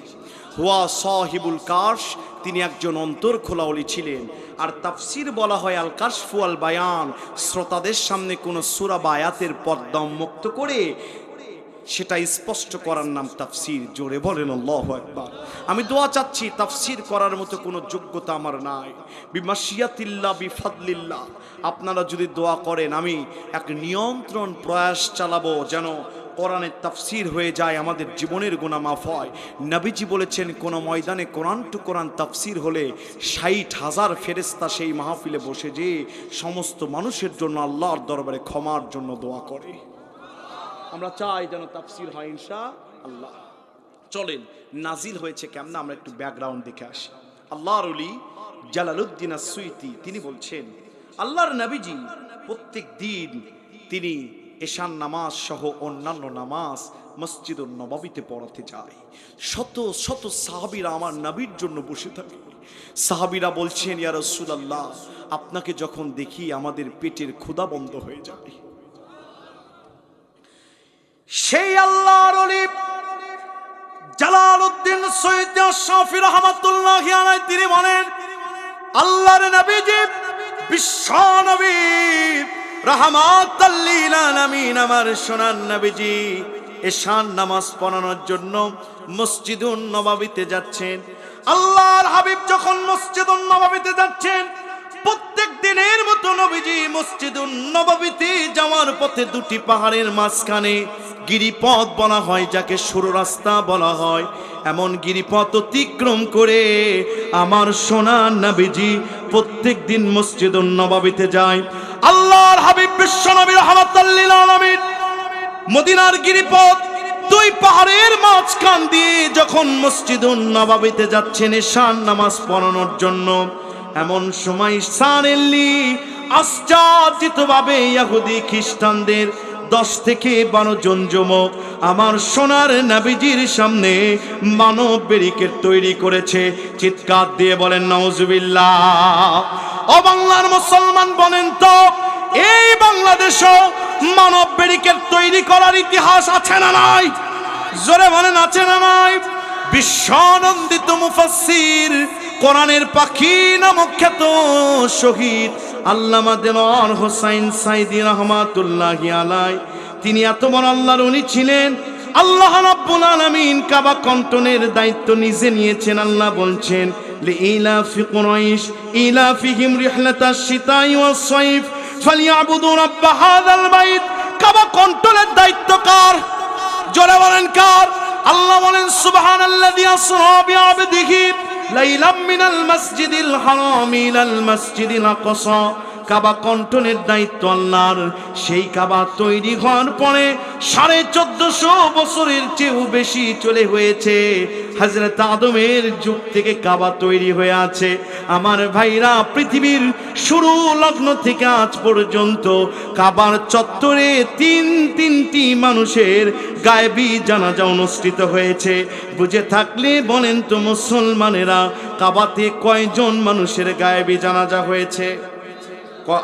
[SPEAKER 1] হুয়া সাহিবুল কাশ, তিনি একজন অন্তর খোলা ওলি ছিলেন। আর তাফসীর বলা হয় আল কাশফু আল বায়ান, শ্রোতাদের সামনে কোন সূরা বা আয়াতের পর্দা উন্মুক্ত করে সেটা স্পষ্ট করার নাম তাফসীর। জোরে বলেন আল্লাহু আকবার। আমি দোয়া চাচ্ছি, তাফসীর করার মতো কোনো যোগ্যতা আমার নাই। বিমাশিয়াতিল্লাহ বিফাদলিল্লাহ, আপনারা যদি দোয়া করেন আমি এক নিয়ন্ত্রণ প্রয়াস চালাবো যেন কোরআনের তাফসির হয়ে যায়, আমাদের জীবনের গুনাহ মাফ হয়। নবীজি বলেছেন কোন ময়দানে কোরআন টু কোরআন তাফসির হলে ৬০,০০০ ফেরেশতা সেই মাহফিলে বসে যে সমস্ত মানুষের জন্য আল্লাহর দরবারে ক্ষমার জন্য দোয়া করে। আমরা চাই যেন তাফসির হয় ইনশাআল্লাহ। চলেন নাজিল হয়েছে কেমন আমরা একটু ব্যাকগ্রাউন্ড দেখে আসি। আল্লাহর ওলি জালালউদ্দিন আস-সুয়ুতি তিনি বলছেন আল্লাহর নবীজি প্রত্যেক দিন তিনি এশান নামাজ সহ অন্যান্য নামাজ মসজিদুন নববীতে পড়াতে যায়। শত শত সাহাবীরা আমার নবীর জন্য বসে থাকে। সাহাবীরা বলছেন ইয়া রাসূলুল্লাহ, আপনাকে যখন দেখি আমাদের পেটের ক্ষুধা বন্ধ হয়ে যায়। সেই আল্লাহর ওলি জালালউদ্দিন সৈয়দ শাফি রাহমাতুল্লাহি আলাইহি তিনি বলেন আল্লাহর নবীজি বিশ্ব নবী রাহমাতাল লিল আলামিন আমার সোনার নবীজি এশান নামাজ পড়ানোর জন্য মসজিদুন নববীতে যাচ্ছেন। আল্লাহর হাবিব যখন মসজিদুন নববীতে যাচ্ছেন, প্রত্যেক দিনের মতো নবীজি মসজিদুন নববীতে যাওয়ার পথে দুটি পাহাড়ের মাঝখানে গিরিপথ বলা হয়, যাকে সরু রাস্তা বলা হয়, এমন গিরিপথ অতিক্রম করে আমার সোনার নবীজি প্রত্যেক দিন মসজিদুন নববীতে যায়। আল্লাহর হাবিব বিশ্ব নবী রাহমাতুল লিল আলামিন মদিনার গিরিপথ দুই পাহাড়ের মাঝখান দিয়ে যখন মসজিদুন নববীতে যাচ্ছেন এশান নামাজ পড়ানোর জন্য, এমন সময় সানেল্লি আশ্চর্যিতভাবে ইহুদি খ্রিস্টানদের 10 থেকে 12 জন যুবক আমার সোনার নবীজির সামনে মানব ব্যারিকেড তৈরি করেছে। চিৎকার দিয়ে বলেন নাউজুবিল্লাহ। ও বাংলার মুসলমান বলেন তো, এই বাংলাদেশও মানব ব্যারিকেড তৈরি করার ইতিহাস আছে না নাই? জোরে বলেন আছে না নাই? বিশ্বনন্দিত মুফাসসির কোরআনের পাখি নামক খ্যাত শহীদ আল্লামা দেলোয়ার হোসাইন সাইদি রাহমাতুল্লাহি আলাইহি তিনি এত বড় আল্লাহর ওলি ছিলেন। আল্লাহ রাব্বুল আলামিন কাবা কন্টনের দায়িত্ব নিজে নিয়েছেন। আল্লাহ বলছেন লিইলাফি কুরাইশ ইলাফিহিম রিহলাতাশ শিতাই ওয়াস সাইফ ফালিয়াবুদু রাব্ব হাযাল বাইত। কাবা কন্টনের দায়িত্ব কার? জোরে বলেন কার? আল্লাহ বলেন সুবহানাল্লাযী আসরা বিআবদিহি লাইলাম মিনাল মাসজিদিল হারাম ইলাল মাসজিদিল আকসা। কাবা কন্টনের দায়িত্ব আল্লাহর। সেই কাবা তৈরি হওয়ার পরে 1450 বছরের চেয়েও বেশি চলে হয়েছে। হযরত আদমের যুগ থেকে কাবা তৈরি হয়ে আছে। আমার ভাইরা, পৃথিবীর শুরু লগ্ন থেকে আজ পর্যন্ত কাবার চত্বরে তিনটি মানুষের গায়েবী জানাজা অনুষ্ঠিত হয়েছে। বুঝে থাকলে বলেন তো মুসলমানেরা, কাবাতে কয়জন মানুষের গায়েবী জানাজা হয়েছে?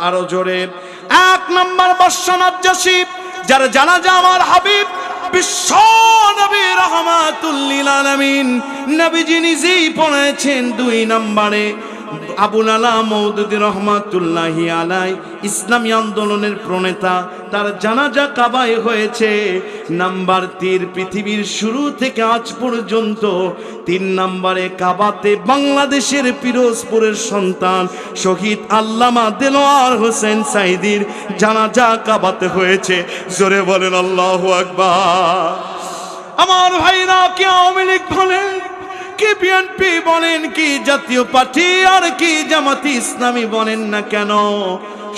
[SPEAKER 1] আরো জোরে। 1 নম্বর বাদশা নাজ্জাশী, যার জানাজা আমার হাবিব বিশ্ব নবী রাহমাতুল লিল আলামিন নবীজি নিজেই পড়েছেন। 2 নম্বরে আবুল আলা মওদুদী রহমাতুল্লাহি আলাইহি ইসলামী আন্দোলনের প্রণেতা, তার জানাজা কাবায় হয়েছে। নাম্বার 3, পৃথিবীর শুরু থেকে আজ পর্যন্ত 3 নম্বরে কাবাতে বাংলাদেশের পিরোজপুরের সন্তান শহীদ আল্লামা দেলোয়ার হোসেন সাইদির জানাজা কাবাতে হয়েছে। জোরে বলেন আল্লাহু আকবার। আমার ভাইরা, কি আওয়ামী লীগ বলেন, কি বিএনপি বলেন, কি জাতীয় পার্টি আর কি জামাতি ইসলামী বলেন না কেন,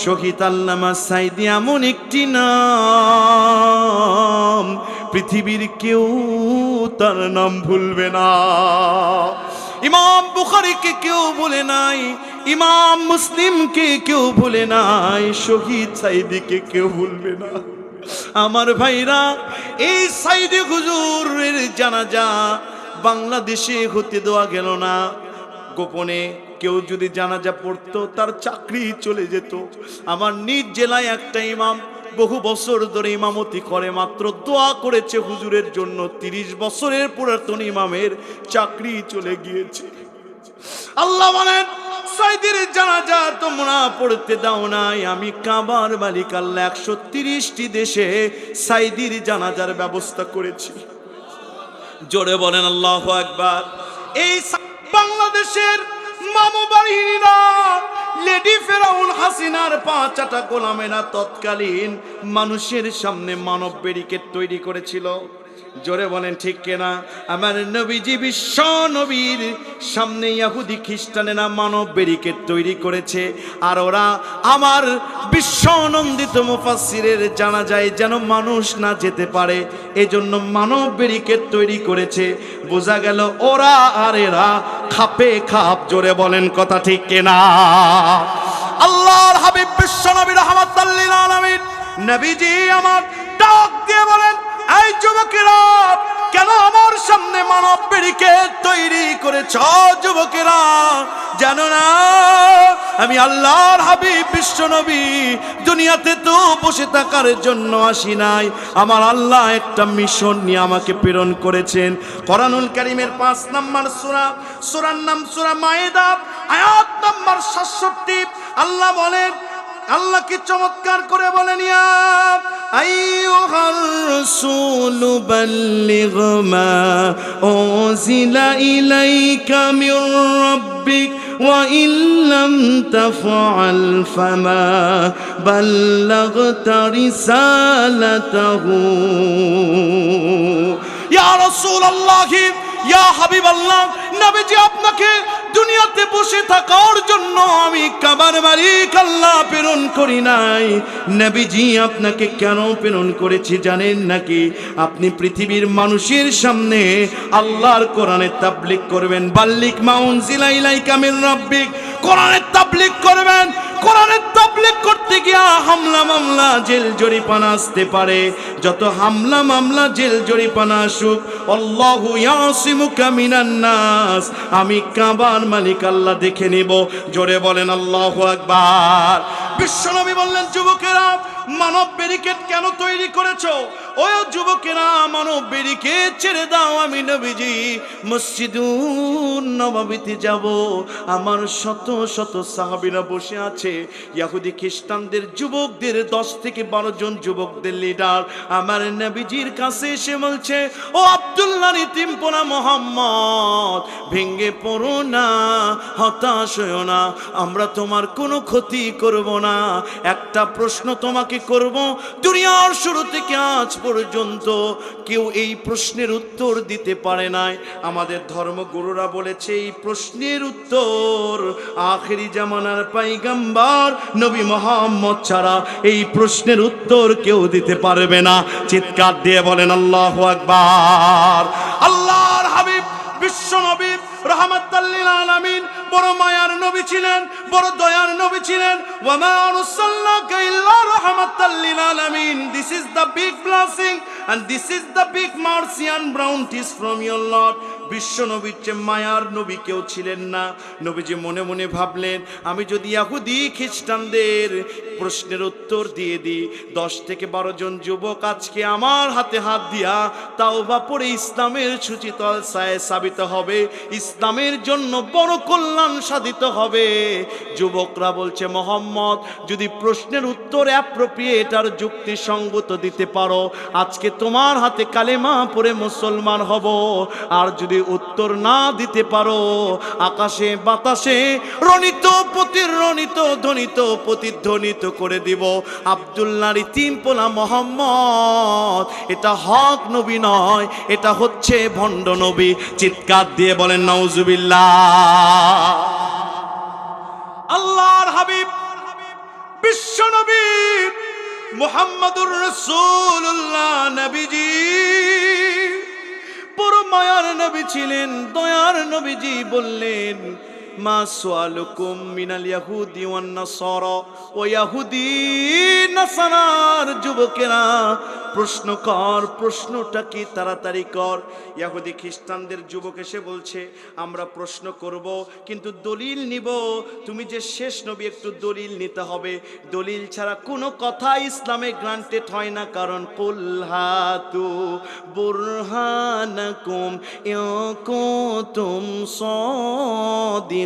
[SPEAKER 1] শহীদ আল্লামা সাইদি এমন একটি নাম পৃথিবীর কেউ তার নাম ভুলবে না। ইমাম বুখারীকে কেউ ভুলে নাই, ইমাম মুসলিমকে কেউ ভুলে নাই, শহীদ সাইদিকে কেউ ভুলবে না। আমার ভাইরা, এই সাইদি হুজুরের জানাজা বাংলাদেশে হতে দেওয়া গেল না। গোপনে কেউ যদি জানাজা পড়তো তার চাকরি চলে যেত। আমার নিজ জেলায় একটা ইমাম বহু বছর ধরে ইমামতি করে, মাত্র দোয়া করেছে হুজুরের জন্য, 30 বছরের পুরাতন ইমামের চাকরি চলে গিয়েছে। আল্লাহ বলেন, সাইদির জানাজা তোমরা পড়তে দাও নাই, আমি কাবার মালিক আল্লাহ 130টি দেশে সাইদির জানাজার ব্যবস্থা করেছি। জোরে বলেন আল্লাহু আকবার। এই বাংলাদেশের মামু বাহিনীরা লেডি ফেরাউন হাসিনার 5টা গোলামেরা তৎকালীন মানুষের সামনে মানব ব্যারিকেড তৈরি করেছিল। জোরে বলেন ঠিক কিনা? আমার নবীজি বিশ্ব নবীর সামনে ইহুদি খ্রিস্টানেরা মানব ব্যারিকেড তৈরি করেছে, আর ওরা আমার বিশ্ব নন্দিত মুফাসসিরের জানা যায় যেন মানুষ না যেতে পারে, এজন্য মানব ব্যারিকেড তৈরি করেছে। বোঝা গেল ওরা আর এরা খাপে খাপ। জোরে বলেন কথা ঠিক কিনা? আল্লাহর হাবিব বিশ্ব নবী রাহমাতুল লিল আলামিন নবীজি আমার ডাক দিয়ে বলেন, এই যুবকেরা কেন আমার সামনে মানব ব্যারিকেড তৈরি করেছ? যুবকেরা জানো না আমি আল্লাহর হাবিব বিশ্ব নবী দুনিয়াতে তো বসে থাকার জন্য আসি নাই, আমার আল্লাহ একটা মিশন নিয়ে আমাকে প্রেরণ করেছেন। কোরআনুল কারীমের 5 নম্বর সূরা, সূরার নাম সূরা মায়েদা, আয়াত নম্বর 67। আল্লাহ বলেন, আল্লাহ কি চমৎকার করে বলেন, ইয়া আইয়ুহার রাসূলু বাল্লিগ মা উনজিলা ইলাইকা মির রাব্বিক ওয়া ইল্লাম তাফআল ফামা বাল্লাগতা রিসালাতাহু। ইয়া রাসূলুল্লাহ, ইয়া হাবিবাল্লাহ, নবীজি আপনাকে দুনিয়াতে বসে থাকার জন্য আমি কাবার মালিক আল্লাহ প্রেরণ করি নাই। নবীজি আপনাকে কেন প্রেরণ করেছি জানেন নাকি? আপনি পৃথিবীর মানুষের সামনে আল্লাহর কোরআনের তাবলীগ করবেন। বাল্লিগ মা উনজিলা ইলাইকা মির রাব্বিক, কোরআনের তাবলীগ করবেন। কোরআনের তাবলীগ করতে গিয়া হামলা মামলা জেল জরিমানা আসতে পারে, যত হামলা মামলা জেল জরিমানা আসুক, আল্লাহু ইয়াসিমুকা মিনান নাস, আমি কাবার মালিক আল্লাহ দেখে নিব। জোরে বলেন আল্লাহু আকবার। বিশ্বনবী বললেন, যুবকেরা মানব ব্যারিকেড কেন তৈরি করেছো? ওই যুবকেরা মানব ব্যারিকেড ছেড়ে দাও, আমি নবীজি মসজিদুন নববীতে যাব। আমার শত শত সাহাবীরা বসে আছে, ইহুদি খ্রিস্টানদের যুবকদের 10 থেকে 12 জন যুবকদের লিডার আমার নবীজির কাছে এসে বলছে, ও আব্দুল্লাহ ইতিমপোনা মোহাম্মদ, ভেঙ্গে পড়ো না, হতাশ হয়ো না, আমরা তোমার কোনো ক্ষতি করব না। একটা প্রশ্ন তোমাকে করব, দুনিয়ার শুরু থেকে আজ পর্যন্ত কেউ এই প্রশ্নের উত্তর দিতে পারে নাই। আমাদের ধর্মগুরুরা বলেছে এই প্রশ্নের উত্তর আখেরি জামানার পয়গম্বর নবী মুহাম্মদ ছাড়া এই প্রশ্নের উত্তর কেউ দিতে পারবে না। চিৎকার দিয়ে বলেন আল্লাহু আকবার। আল্লাহর হাবিব বিশ্ব নবী রাহমাতুল লিল আলামিন বড় মায়ার নবী ছিলেন, বড় দয়ার নবী ছিলেন। ওয়া মা আরসালনাকা ইল্লা রাহমাতাল লিল আলামিন। This is the big blessing and this is the big mercy and bounties from your Lord. বিশ্ব নবীর চেয়ে মায়ার নবী কেউ ছিলেন না। নবীজি মনে মনে ভাবলেন, আমি যদি ইহুদি খ্রিস্টানদের প্রশ্নের উত্তর দিয়ে দিই, 10 থেকে 12 জন যুবক আজকে আমার হাতে হাত দিয়া তাওবা পড়ে ইসলামের সুচিতল ছায়ে সাবিত হবে, ইসলামের জন্য বড় কল্যাণ সাধিত হবে। যুবকরা বলছে, মোহাম্মদ যদি প্রশ্নের উত্তর অ্যাপ্রোপ্রিয়েট আর যুক্তিসঙ্গত দিতে পারো, আজকে তোমার হাতে কালেমা পড়ে মুসলমান হব। আর যদি উত্তর না দিতে পারো, আকাশে বাতাসে রণিত প্রতিরণিত ধ্বনিত প্রতিধ্বনিত করে দিব, আব্দুল্লাহর ইতিমপোলা মোহাম্মদ এটা হক নবী নয়, এটা হচ্ছে ভণ্ড নবী। চিৎকার দিয়ে বলেন নাউজুবিল্লাহ। আল্লাহর হাবিব বিশ্ব নবী মুহাম্মাদুর রাসূলুল্লাহ নবীজি বড় মায়ার নবী ছিলেন, দয়ার নবীজি বললেন, মা সুআলুকুম মিনাল ইয়াহুদি ওয়ান নাসারা, ও ইহুদি নাসারার যুবকেরা প্রশ্ন কর, প্রশ্নটা কি তাড়াতাড়ি কর। ইহুদি খ্রিস্টানদের যুবক এসে বলছে, আমরা প্রশ্ন করব কিন্তু দলিল নিব। তুমি যে শেষ নবী, একটু দলিল নিতে হবে, দলিল ছাড়া কোনো কথা ইসলামে গ্রান্টেড হয় না। কারণ কুল হাতু বুরহানাকুম ইন কুনতুম সাদিকিন।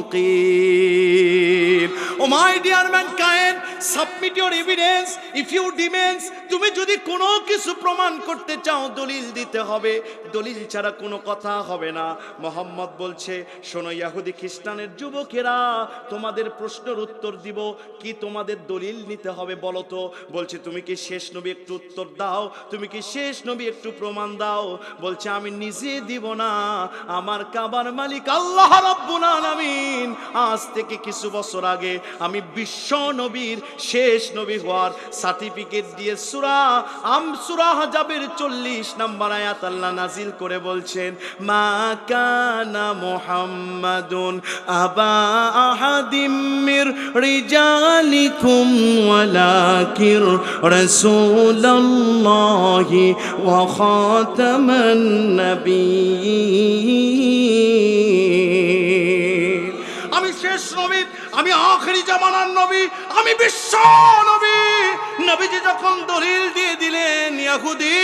[SPEAKER 1] Oh my dear mankind, submit your evidence. If you demands, তুমি যদি কোনো কিছু প্রমাণ করতে চাও দলিল দিতে হবে, দলিল ছাড়া কোনো কথা হবে না। মোহাম্মদ বলছে, শোনো ইহুদি খ্রিস্টানের যুবকেরা, তোমাদের প্রশ্নের উত্তর দিব, কি তোমাদের দলিল নিতে হবে বলো তো। বলছে, তুমি কি শেষ নবী, একটু উত্তর দাও, তুমি কি শেষ নবী, একটু প্রমাণ দাও। বলছে, আমি নিজে দিব না, আমার কাবার মালিক আল্লাহ রাব্বুল আলামিন আজ থেকে কিছু বছর আগে আমি বিশ্ব নবীর শেষ নবী হওয়ার সার্টিফিকেট দিয়ে সূরা হাজাবের 40 নম্বর আয়াত আল্লাহ নাজিল করে বলছেন, মা কানা মুহাম্মাদুন আবা আহাদিম মির রিজালিকুম ওয়ালাকিন রাসূলুল্লাহি ওয়া খাতামান নাবিয়্যিন। আমি শেষ নবী, আমি আখেরি জামানার নবী, আমি বিশ্ব নবী। নবীজি যখন দলিল দিয়ে দিলেন, ইহুদি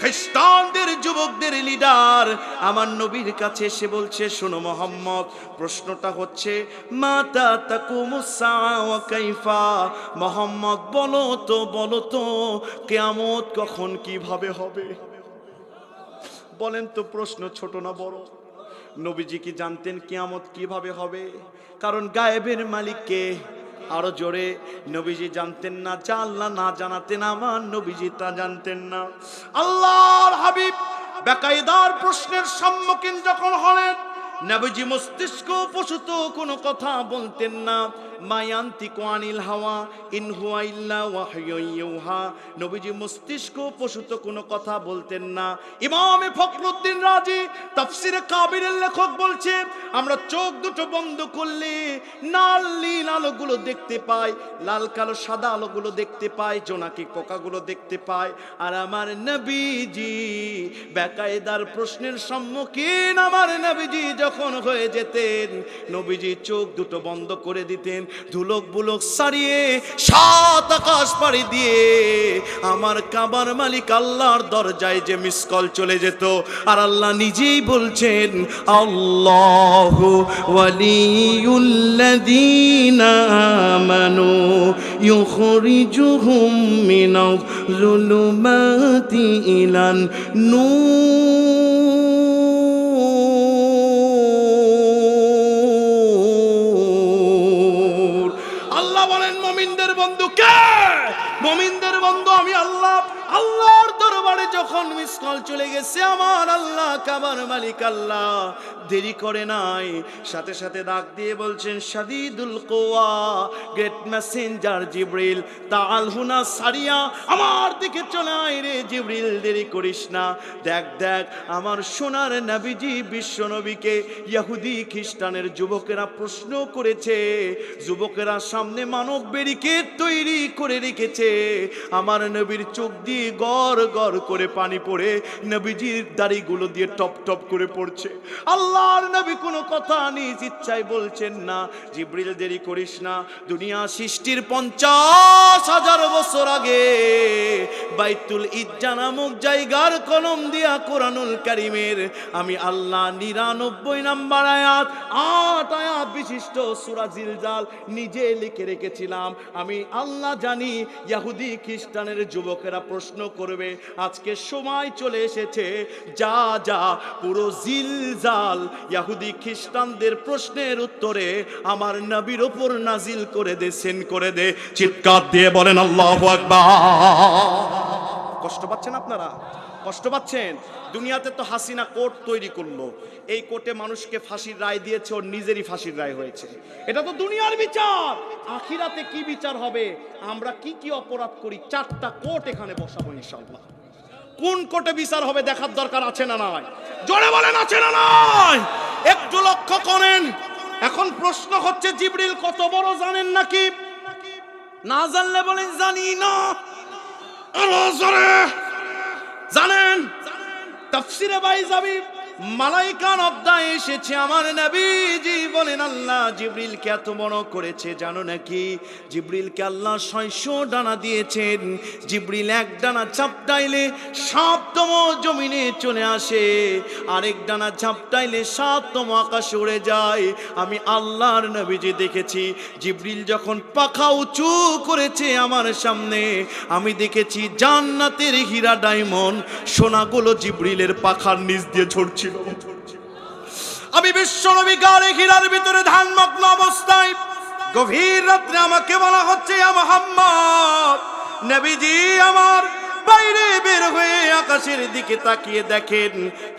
[SPEAKER 1] খ্রিস্টানদের যুবকদের লিডার আমার নবীর কাছে এসে বলছে, শোনো মোহাম্মদ, প্রশ্নটা হচ্ছে মাতা তাকুমুস সাআ ওয়া কাইফা। মোহাম্মদ বলো তো কিয়ামত কখন কিভাবে হবে? বলেন তো, প্রশ্ন ছোট না বড়? নবীজি কি জানতেন কিয়ামত কিভাবে হবে? কারণ গায়েবের মালিককে। আরো জোরে, নবীজি জানতেন না, যা আল্লাহ না জানাতেন আমার নবীজি তা জানতেন না। আল্লাহর হাবিব বেকায়দার প্রশ্নের সম্মুখীন যখন হলেন, নবীজি মস্তিষ্ক প্রসূত কোনো কথা বলতেন না। মায়ান্তিকু আনিল হাওয়া ইন হুয়া ইল্লা ওয়াহয়ুন ইউহা। নবীজি মস্তিষ্ক প্রসূত কোনো কথা বলতেন না। ইমামে ফখরুদ্দিন রাজি তাফসিরে কাবিরের লেখক বলছে, আমরা চোখ দুটো বন্ধ করলে লাল নীল আলোগুলো দেখতে পাই, লাল কালো সাদা আলোগুলো দেখতে পাই, জোনাকি পোকাগুলো দেখতে পাই। আর আমার নবীজি বেকায়দার প্রশ্নের সম্মুখীন আমার নবীজি যখন হয়ে যেতেন, নবীজি চোখ দুটো বন্ধ করে দিতেন, ধুলক বুলক সারিয়ে সাত আকাশ পাড়ি দিয়ে আমার কাবার মালিক আল্লাহর দরজায় যে মিস কল চলে যেত। আর আল্লাহ নিজেই বলছেন, আল্লাহু ওয়ালিয়ুল্লাযীনা আমানু ইউখরিজুহুম মিনাজ যুলুমাতি ইলান নূর। মুমিনদের বন্ধু কে? মুমিনদের বন্ধু আমি আল্লাহ। আল্লাহর দরবারে যখন মিস কল চলে গেছে আমার আল্লাহ কাবার মালিক আল্লাহ দেরি করে নাই, সাথে সাথে ডাক দিয়ে বলছেন, শাদীদুল কুওয়া, গ্রেট মেসেঞ্জার জিবরিল, তাআল হুনা সারিয়া, আমার দিকে চলে আয় রে জিবরিল, দেরি করিস না। দেখ দেখ আমার সোনার নবীজি বিশ্ব নবীকে ইহুদি খ্রিস্টানের যুবকেরা প্রশ্ন করেছে, যুবকেরা সামনে মানব ব্যারিকেড তৈরি করে রেখেছে। আমার নবীর চোখ দিয়ে গড় গড় করে পানি পড়ে নবীজির দাড়িগুলো দিয়ে টপ টপ করে পড়ছে। আল্লাহর নবী কোনো কথা নিজ ইচ্ছায় বলছেন না, জিবরিল দেরি করিস না। দুনিয়া সৃষ্টির 50,000 বছর আগে বাইতুল ইজ্জা নামক জায়গার কলম দিয়া কোরআনুল কারীমের আমি আল্লাহ 99 নম্বর আয়াত 8 আয়াত বিশিষ্ট সূরা জিলজাল নিজে লিখে রেখেছিলাম। আমি আল্লাহ জানি ইহুদি খ্রিস্টানের যুবকেরা প্রশ্ন করবে, আজকে সময় চলে এসেছে, যা যা পুরো জিলজাল ইহুদি খ্রিস্টানদের প্রশ্নের উত্তরে আমার নবীর উপর নাজিল করে দে, সেন্ড করে দে। চিৎকার দিয়ে বলেন আল্লাহু আকবার। কষ্ট পাচ্ছেন আপনারা? কষ্ট পাচ্ছেন? দুনিয়াতে তো হাসিনা কোর্ট তৈরি করলো, এই কোর্টে মানুষকে ফাঁসির রায় দিয়েছে, ওর নিজেরই ফাঁসির রায় হয়েছে। এটা তো দুনিয়ার বিচার। আখিরাতে কি বিচার হবে? আমরা কি কি অপরাধ করি 4টা কোর্ট এখানে বসাবো ইনশাআল্লাহ। কোন কোর্টে বিচার হবে দেখার দরকার আছে না নাই? জোরে বলেন আছে না নাই? একটু লক্ষ্য করেন। এখন প্রশ্ন হচ্ছে, জিবরিল কত বড় জানেন নাকি? না জানলে বলেন জানি না। আরো জোরে জানেন। তাফসিরে বাইজাবি মালাইকার অধ্যায় এসেছে, আমার নবীজি বলেন আল্লাহ জিবরিলকে এত বড় করেছে জানো নাকি? জিবরিলকে আল্লাহ 600 ডানা দিয়েছেন। জিবরিল এক ডানা ঝাপটাইলে 7তম জমিনে চলে আসে, আরেক ডানা ঝাপটাইলে 7তম আকাশে উড়ে যায়। আমি আল্লাহর নবীজি দেখেছি জিবরিল যখন পাখা উঁচু করেছে আমার সামনে, আমি দেখেছি জান্নাতের হীরা ডায়মন্ড সোনাগুলো জিবরিলের পাখার নিচ দিয়ে ঝরছিল। আমি বিশ্বনবী গারে হীরার ভিতরে ধ্যানমগ্ন অবস্থায় গভীর রাত্রে আমাকে বলা হচ্ছে ইয়া মুহাম্মদ। নবীজি আমার বাইরে বের হয়ে আকাশের দিকে তাকিয়ে দেখেন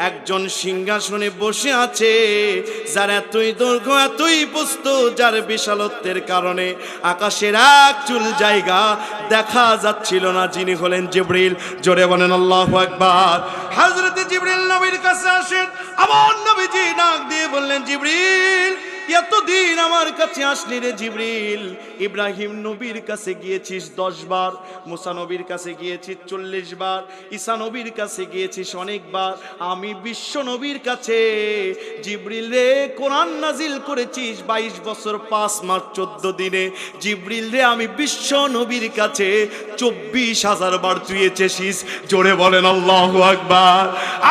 [SPEAKER 1] একজন সিংহাসনে বসে আছে, যার এতই দৈর্ঘ্য এতই প্রস্থ, যার বিশালত্বের কারণে আকাশের এক চুল জায়গা দেখা যাচ্ছিল না, যিনি হলেন জিবরিল। জোরে বলেন আল্লাহু আকবার। হযরত জিবরিল নবীর কাছে আসেন, আমার নবীজি ডাক দিয়ে বললেন জিবরিল এতদিন আমার কাছে আসলি রে জিবরিল? ইব্রাহিম নবীর কাছে গিয়েছিস 10 বার, মুসা নবীর কাছে গিয়েছিস 40 বার, ঈসা নবীর কাছে গিয়েছিস অনেকবার, আমি বিশ্ব নবীর কাছে জিবরিল রে কোরআন নাজিল করেছিস 22 বছর 5 মাস 14 দিনে। জিবরিল রে আমি বিশ্ব নবীর কাছে 24,000 বার তুই এসেছিস। জোরে বলেন আল্লাহু আকবার।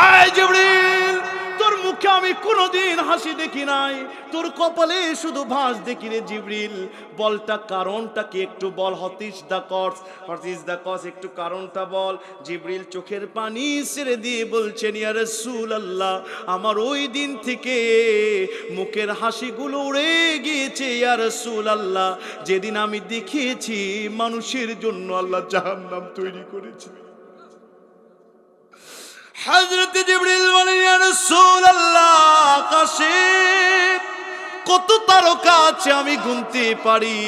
[SPEAKER 1] আয় জিবরিল, তোর মুখে আমি কোনোদিন হাসি দেখি নাই, তোর কপালে শুধু ভাঁজ দেখি রে জিবরিল। বলটা কারণটা কি একটু বল, হোয়াট ইজ দা কজ, একটু কারণটা বল। জিবরিল চোখের পানি ছেড়ে দিয়ে বলছেন ইয়া রাসূলুল্লাহ, আমার ওই দিন থেকে মুখের হাসিগুলো উড়ে গিয়েছে ইয়া রাসূলুল্লাহ, যেদিন আমি দেখিয়েছি মানুষের জন্য আল্লাহ জাহান্নাম তৈরি করেছে। হযরত জিবরিল বলেন ইয়া রাসূলুল্লাহ, আকাশে কত তারকা আছে আমি গুনতে পারি,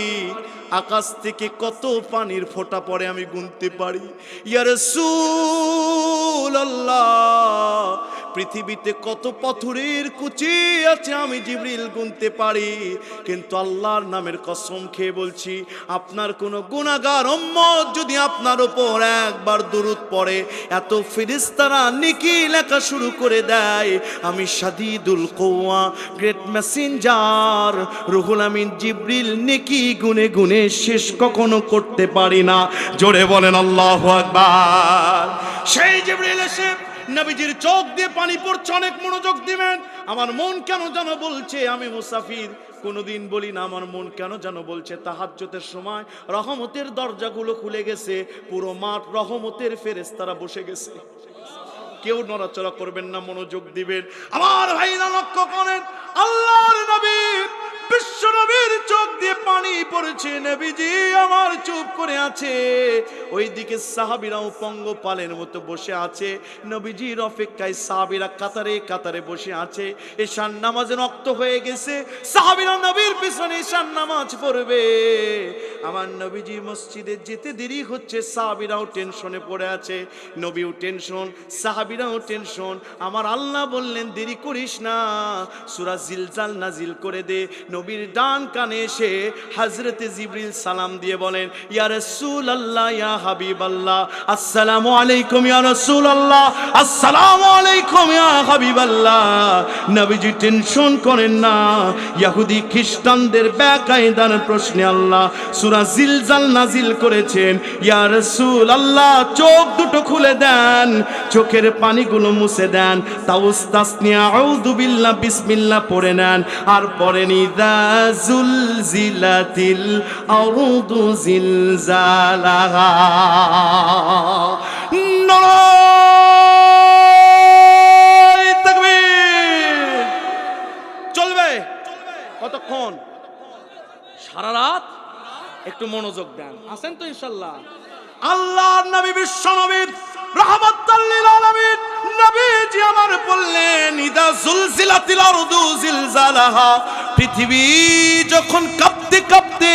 [SPEAKER 1] আকাশ থেকে কত পানির ফোঁটা পড়ে আমি গুনতে পারি। ইয়া রাসূলুল্লাহ, পৃথিবীতে কত পাথরের কুচি আছে আমি জিবরিল গুনতে পারি, কিন্তু আল্লাহর নামের কসম খেয়ে বলছি আপনার কোনো গুনাহগার উম্মত যদি আপনার উপর একবার দুরূদ পড়ে এত ফেরেশতারা নেকি লেখা শুরু করে দেয়। আমি শাদীদুল কুওয়া, গ্রেট মেসেঞ্জার রুহুল আমিন জিবরিল নেকি গুনে গুনে শেষ কখনো করতে পারি না। জোরে বলেন আল্লাহু আকবার। সেই জিবরিল এসে নবীজির চোখ দিয়ে পানি পড়ছে, অনেক মনোযোগ দিবেন। আমার মন কেন যেন বলছে আমি মুসাফির, কোনোদিন বলি না আমার মন কেন যেন বলছে তাহাজ্জুদের সময় রহমতের দরজাগুলো খুলে গেছে, পুরো মাঠ রহমতের ফেরেশতারা বসে গেছে। কেউ নড়াচড়া করবেন না, মনোযোগ দিবেন। আমার ভাইরা লক্ষ্য করেন, আল্লাহর নবী বিশ্ব নবীর চোখ দিয়ে পানি পড়ছে, নবীজি আমার চুপ করে আছে, ওইদিকে সাহাবীরাও পঙ্গপালের মতো বসে আছে, নবীজির অপেক্ষায় সাহাবীরা কাতারে কাতারে বসে আছে। এশার নামাজের ওয়াক্ত হয়ে গেছে, সাহাবীরা নবীর পিছনে এশার নামাজ পড়বে। আমার নবীজি মসজিদে যেতে দেরি হচ্ছে, সাহাবীরাও টেনশনে পড়ে আছে, নবীও টেনশন, সাহাবীরাও টেনশন। আমার আল্লাহ বললেন দেরি করিস না, সূরা জিলজাল নাজিল করে দে। নবীর ডান কানে এসে হযরতে জিবরিল সালাম দিয়ে বলেন ইয়া রাসূলুল্লাহ, ইয়া হাবিবাল্লাহ, আসসালামু আলাইকুম ইয়া রাসূলুল্লাহ, আসসালামু আলাইকুম ইয়া হাবিবাল্লাহ। নবীজি টেনশন করেন না, ইহুদি খ্রিস্টানদের বেকায়দার প্রশ্নে আল্লাহ সূরা জিলজাল নাজিল করেছেন। ইয়া রাসূলুল্লাহ, চোখ দুটো খুলে দেন, চোখের পানিগুলো মুছে দেন, তাওস্তাসনিয়া আউযু বিল্লাহ বিসমিল্লাহ পড়ে নেন, আর পড়েন ইযা যুলজিলাতিল আরদু জিলজালাহা। নারায়ে তাকবীর। চলবে কতক্ষণ? সারা রাত। একটু মনোযোগ দেন, আছেন তো ইনশাআল্লাহ? আল্লাহর নবী বিশ্ব নবী রাহমাতাল লিল আলামিন নবীজি আমার বললেন ইদা যুলজিলাতিল আরদু জিলজালাহা, পৃথিবী যখন কাঁপতে কাঁপতে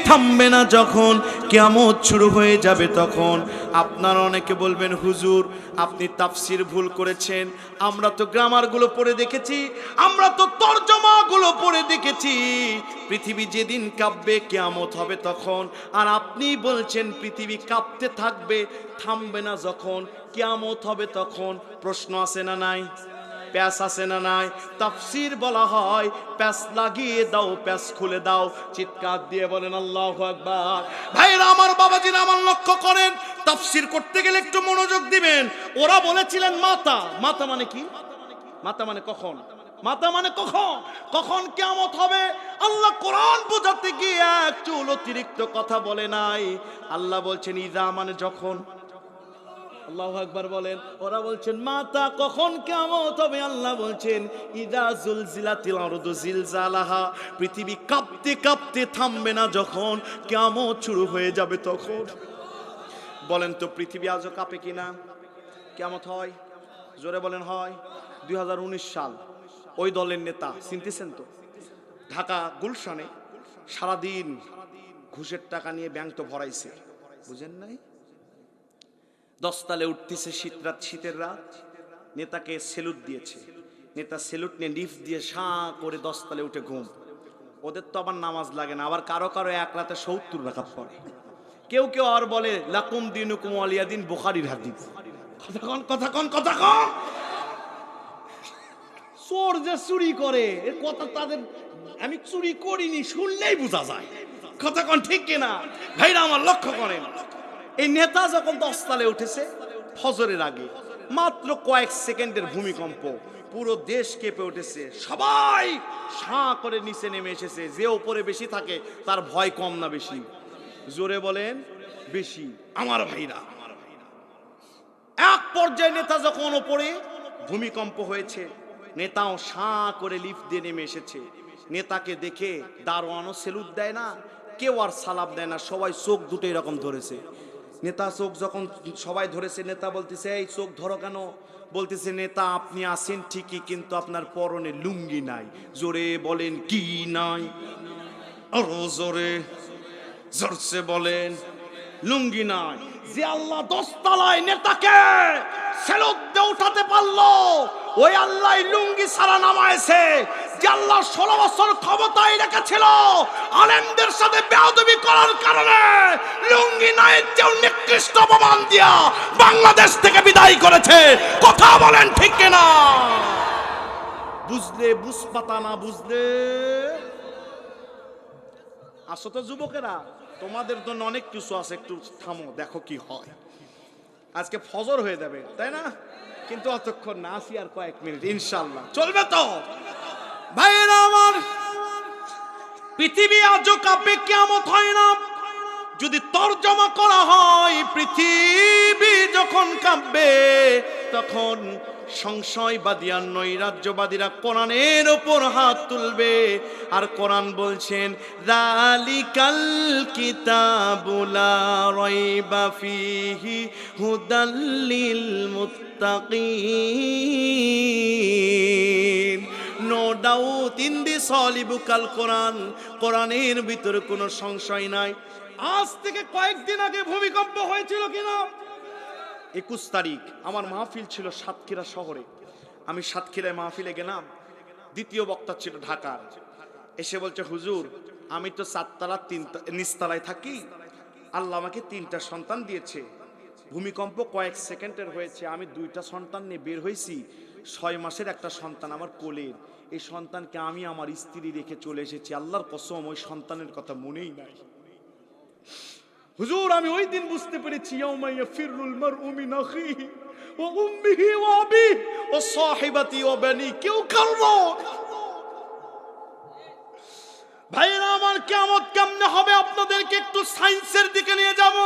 [SPEAKER 1] থামবে না, যখন কিয়ামত শুরু হয়ে যাবে তখন। আপনারা অনেকে বলবেন হুজুর আপনি তাফসির ভুল করেছেন, আমরা তো গ্রামারগুলো পড়ে দেখেছি, আমরা তো তরজমাগুলো পড়ে দেখেছি, পৃথিবী যেদিন কাঁপবে কিয়ামত হবে তখন। আর আপনি বলছেন পৃথিবী কাঁপতে থাকবে, থামবে না, যখন কিয়ামত হবে তখন। প্রশ্ন আছে না নাই? প্যাস আছে না নাই? তাফসীর বলা হয় প্যাস লাগিয়ে দাও, প্যাস খুলে দাও। চিৎকার দিয়ে বলেন আল্লাহু আকবার। ভাইরা আমার, বাবাজিরা আমার, লক্ষ্য করেন, তাফসীর করতে গেলে একটু মনোযোগ দিবেন। ওরা বলেছিলেন মাতা, মাতা মানে কি? মাতা মানে কখন? মাতা মানে কখন? কখন কিয়ামত হবে? আল্লাহ কোরআন বোঝাতে গিয়ে এক চুল অতিরিক্ত কথা বলে নাই। আল্লাহ বলছেন ইজা মানে যখন। আল্লাহু আকবার বলেন। ওরা বলছেন মাতা, কখন কিয়ামত হবে? আল্লাহ বলছেন ইদা জুলজিলাতিল আরদু জিলজালাহা, পৃথিবী কাঁপতে কাঁপতে থামবে না যখন, কিয়ামত শুরু হয়ে যাবে তখন। বলেন তো পৃথিবী আজও কাঁপে কিনা? কিয়ামত হয়? জোরে বলেন হয়। 2019 সাল, ওই দলের নেতা চিনতেছেন তো, ঢাকা গুলশানে সারাদিন ঘুষের টাকা নিয়ে ব্যাংক তো ভরাইছে, বুঝেন নাই? 10 তালে উঠতেছে শীতের রাত, নেতাকে সেলুট দিয়েছে। নেতা সেলুট নিয়ে লিফট দিয়ে শাঁ করে 10 তালে উঠে ঘুম। ওদের তো আবার নামাজ লাগে না, আবার কারো কারো এক রাতে 70 রাকাত পড়ে। কেউ কেউ আর বলে লাকুম দিনুকুম ওয়ালিয়া দিন, বুখারীর হাদিস। কথা কন। চোর যে চুরি করে এর কথা তাদের, আমি চুরি করিনি শুনলেই বোঝা যায়। কথা কন ঠিক কিনা? ভাইরা আমার লক্ষ্য করেন, এই নেতা যখন 10 তালে উঠেছে ফজরের আগে, মাত্র কয়েক সেকেন্ডের ভূমিকম্প, পুরো দেশ কেঁপে উঠেছে। সবাই শাঁ করে নিচে নেমে এসেছে। যে উপরে বেশি থাকে তার ভয় কম না বেশি? জোরে বলেন বেশি। আমার ভাইরা, এক পর্যায়ে নেতা যখন ওপরে, ভূমিকম্প হয়েছে, নেতাও শাঁ করে লিফট দিয়ে নেমে এসেছে। নেতাকে দেখে দারোয়ানও সেলুট দেয় না, কেউ আর সালাম দেয় না, সবাই চোখ দুটো এরকম ধরেছে। নেতা চোখ যখন সবাই ধরেছে, নেতা বলতেছে এই চোখ ধরো কেন? বলতেছে নেতা আপনি আছেন ঠিকই, কিন্তু আপনার পরনে লুঙ্গি নাই। জোরে বলেন কি নাই? আরো জোরে, জোরসে বলেন লুঙ্গি নাই। যে আল্লাহ 10 তলায় নেতাকে সেলুট দিয়ে উঠাতে পারলো, ওই আল্লাহ লুঙ্গি ছাড়া নামাইছে। যে আল্লাহ 16 বছর ক্ষমতায় রেখেছিল, আলেমদের সাথে বেয়াদবি করার কারণে লুঙ্গি নাই যে নিকৃষ্ট অপমান দিয়া বাংলাদেশ থেকে বিদায় করেছে। কথা বলেন ঠিক কিনা? বুঝলে বুঝপাতা, না বুঝলে আসো তো যুবকেরা, তোমাদের জন্য অনেক কিছু আছে, একটু থামো দেখো কি হয়। আজকে ফজর হয়ে যাবে তাই না? কিন্তু অতক্ষণ না, আসি আর কয়েক মিনিট, ইনশাআল্লাহ চলবে তো। ভাইরা আমার, পৃথিবী আজও কাঁপে, কিয়ামত হয় না। যদি তরজমা করা হয় পৃথিবী যখন কাঁপবে, তখন সংশয়বাদী আর নৈরাজ্যবাদীরা কোরআনের ওপর হাত তুলবে। আর কোরআন বলছেন যালিকাল কিতাবু লা রাইবা ফীহি হুদাল লিল মুত্তাকিন। নো ডাউট ইন দি সলিবুকাল কোরআন, কোরআনের ভিতরে কোনো সংশয় নাই। আজ থেকে কয়েকদিন আগে ভূমিকম্প হয়েছিল কিনা? 21 তারিখ আমার মাহফিল ছিল সাতক্ষীরা শহরে। আমি সাতক্ষীরায় মাহফিলে গেলাম, দ্বিতীয় বক্তা ছিল ঢাকার। এসে বলছে হুজুর আমি তো 4 তলা নিচতলায় থাকি, আল্লাহ আমাকে 3টা সন্তান দিয়েছে। ভূমিকম্প কয়েক সেকেন্ডের হয়েছে, আমি 2টা সন্তান নিয়ে বের হয়েছি। 6 মাসের একটা সন্তান আমার কোলের, এই সন্তানকে আমি আমার স্ত্রী রেখে চলে এসেছি। আল্লাহর কসম ওই সন্তানের কথা মনেই নাই। হুজুর আমি ওই দিন বুঝতে পেরেছি ইয়াউমা ইয়াফিরুল মারউ মিন আখিহি ওয়া উম্মিহি ওয়া আবিহি ওয়া সাহিবাতি ওয়া বানি। কেউ কারো ভাইরা আমার, কিয়ামত কেমনে হবে আপনাদেরকে একটু সায়েন্সের দিকে নিয়ে যাব।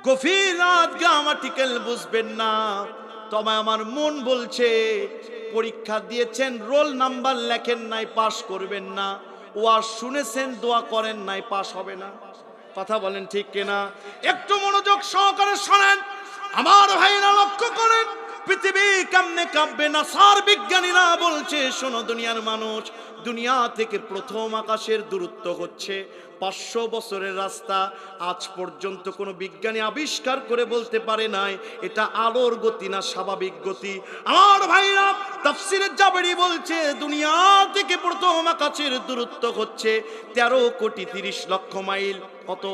[SPEAKER 1] গভীর রাত গ্রামাটিক্যাল বুঝবেন না, তবে আমার মন বলছে পরীক্ষা দিয়েছেন, রোল নাম্বার লেখেন নাই, পাস করবেন না। ওয়াজ শুনেছেন, দোয়া করেন নাই, পাস হবে না। কথা বলেন ঠিক কিনা? একটু মনোযোগ সহকারে শোনেন আমার ভাইরা, লক্ষ্য করেন পৃথিবী কেমনে কাঁপবে। নাসার বিজ্ঞানীরা বলছে শোনো দুনিয়ার মানুষ, দুনিয়া থেকে প্রথম আকাশের দূরত্ব হচ্ছে 500 বছরের রাস্তা। আজ পর্যন্ত কোনো বিজ্ঞানী আবিষ্কার করে বলতে পারে নাই এটা আলোর গতি না স্বাভাবিক গতি। আমার ভাইরা, তাফসীরে জাবরি বলছে দুনিয়া থেকে প্রথম আকাশের দূরত্ব হচ্ছে 13 কোটি 30 লক্ষ মাইল। কত?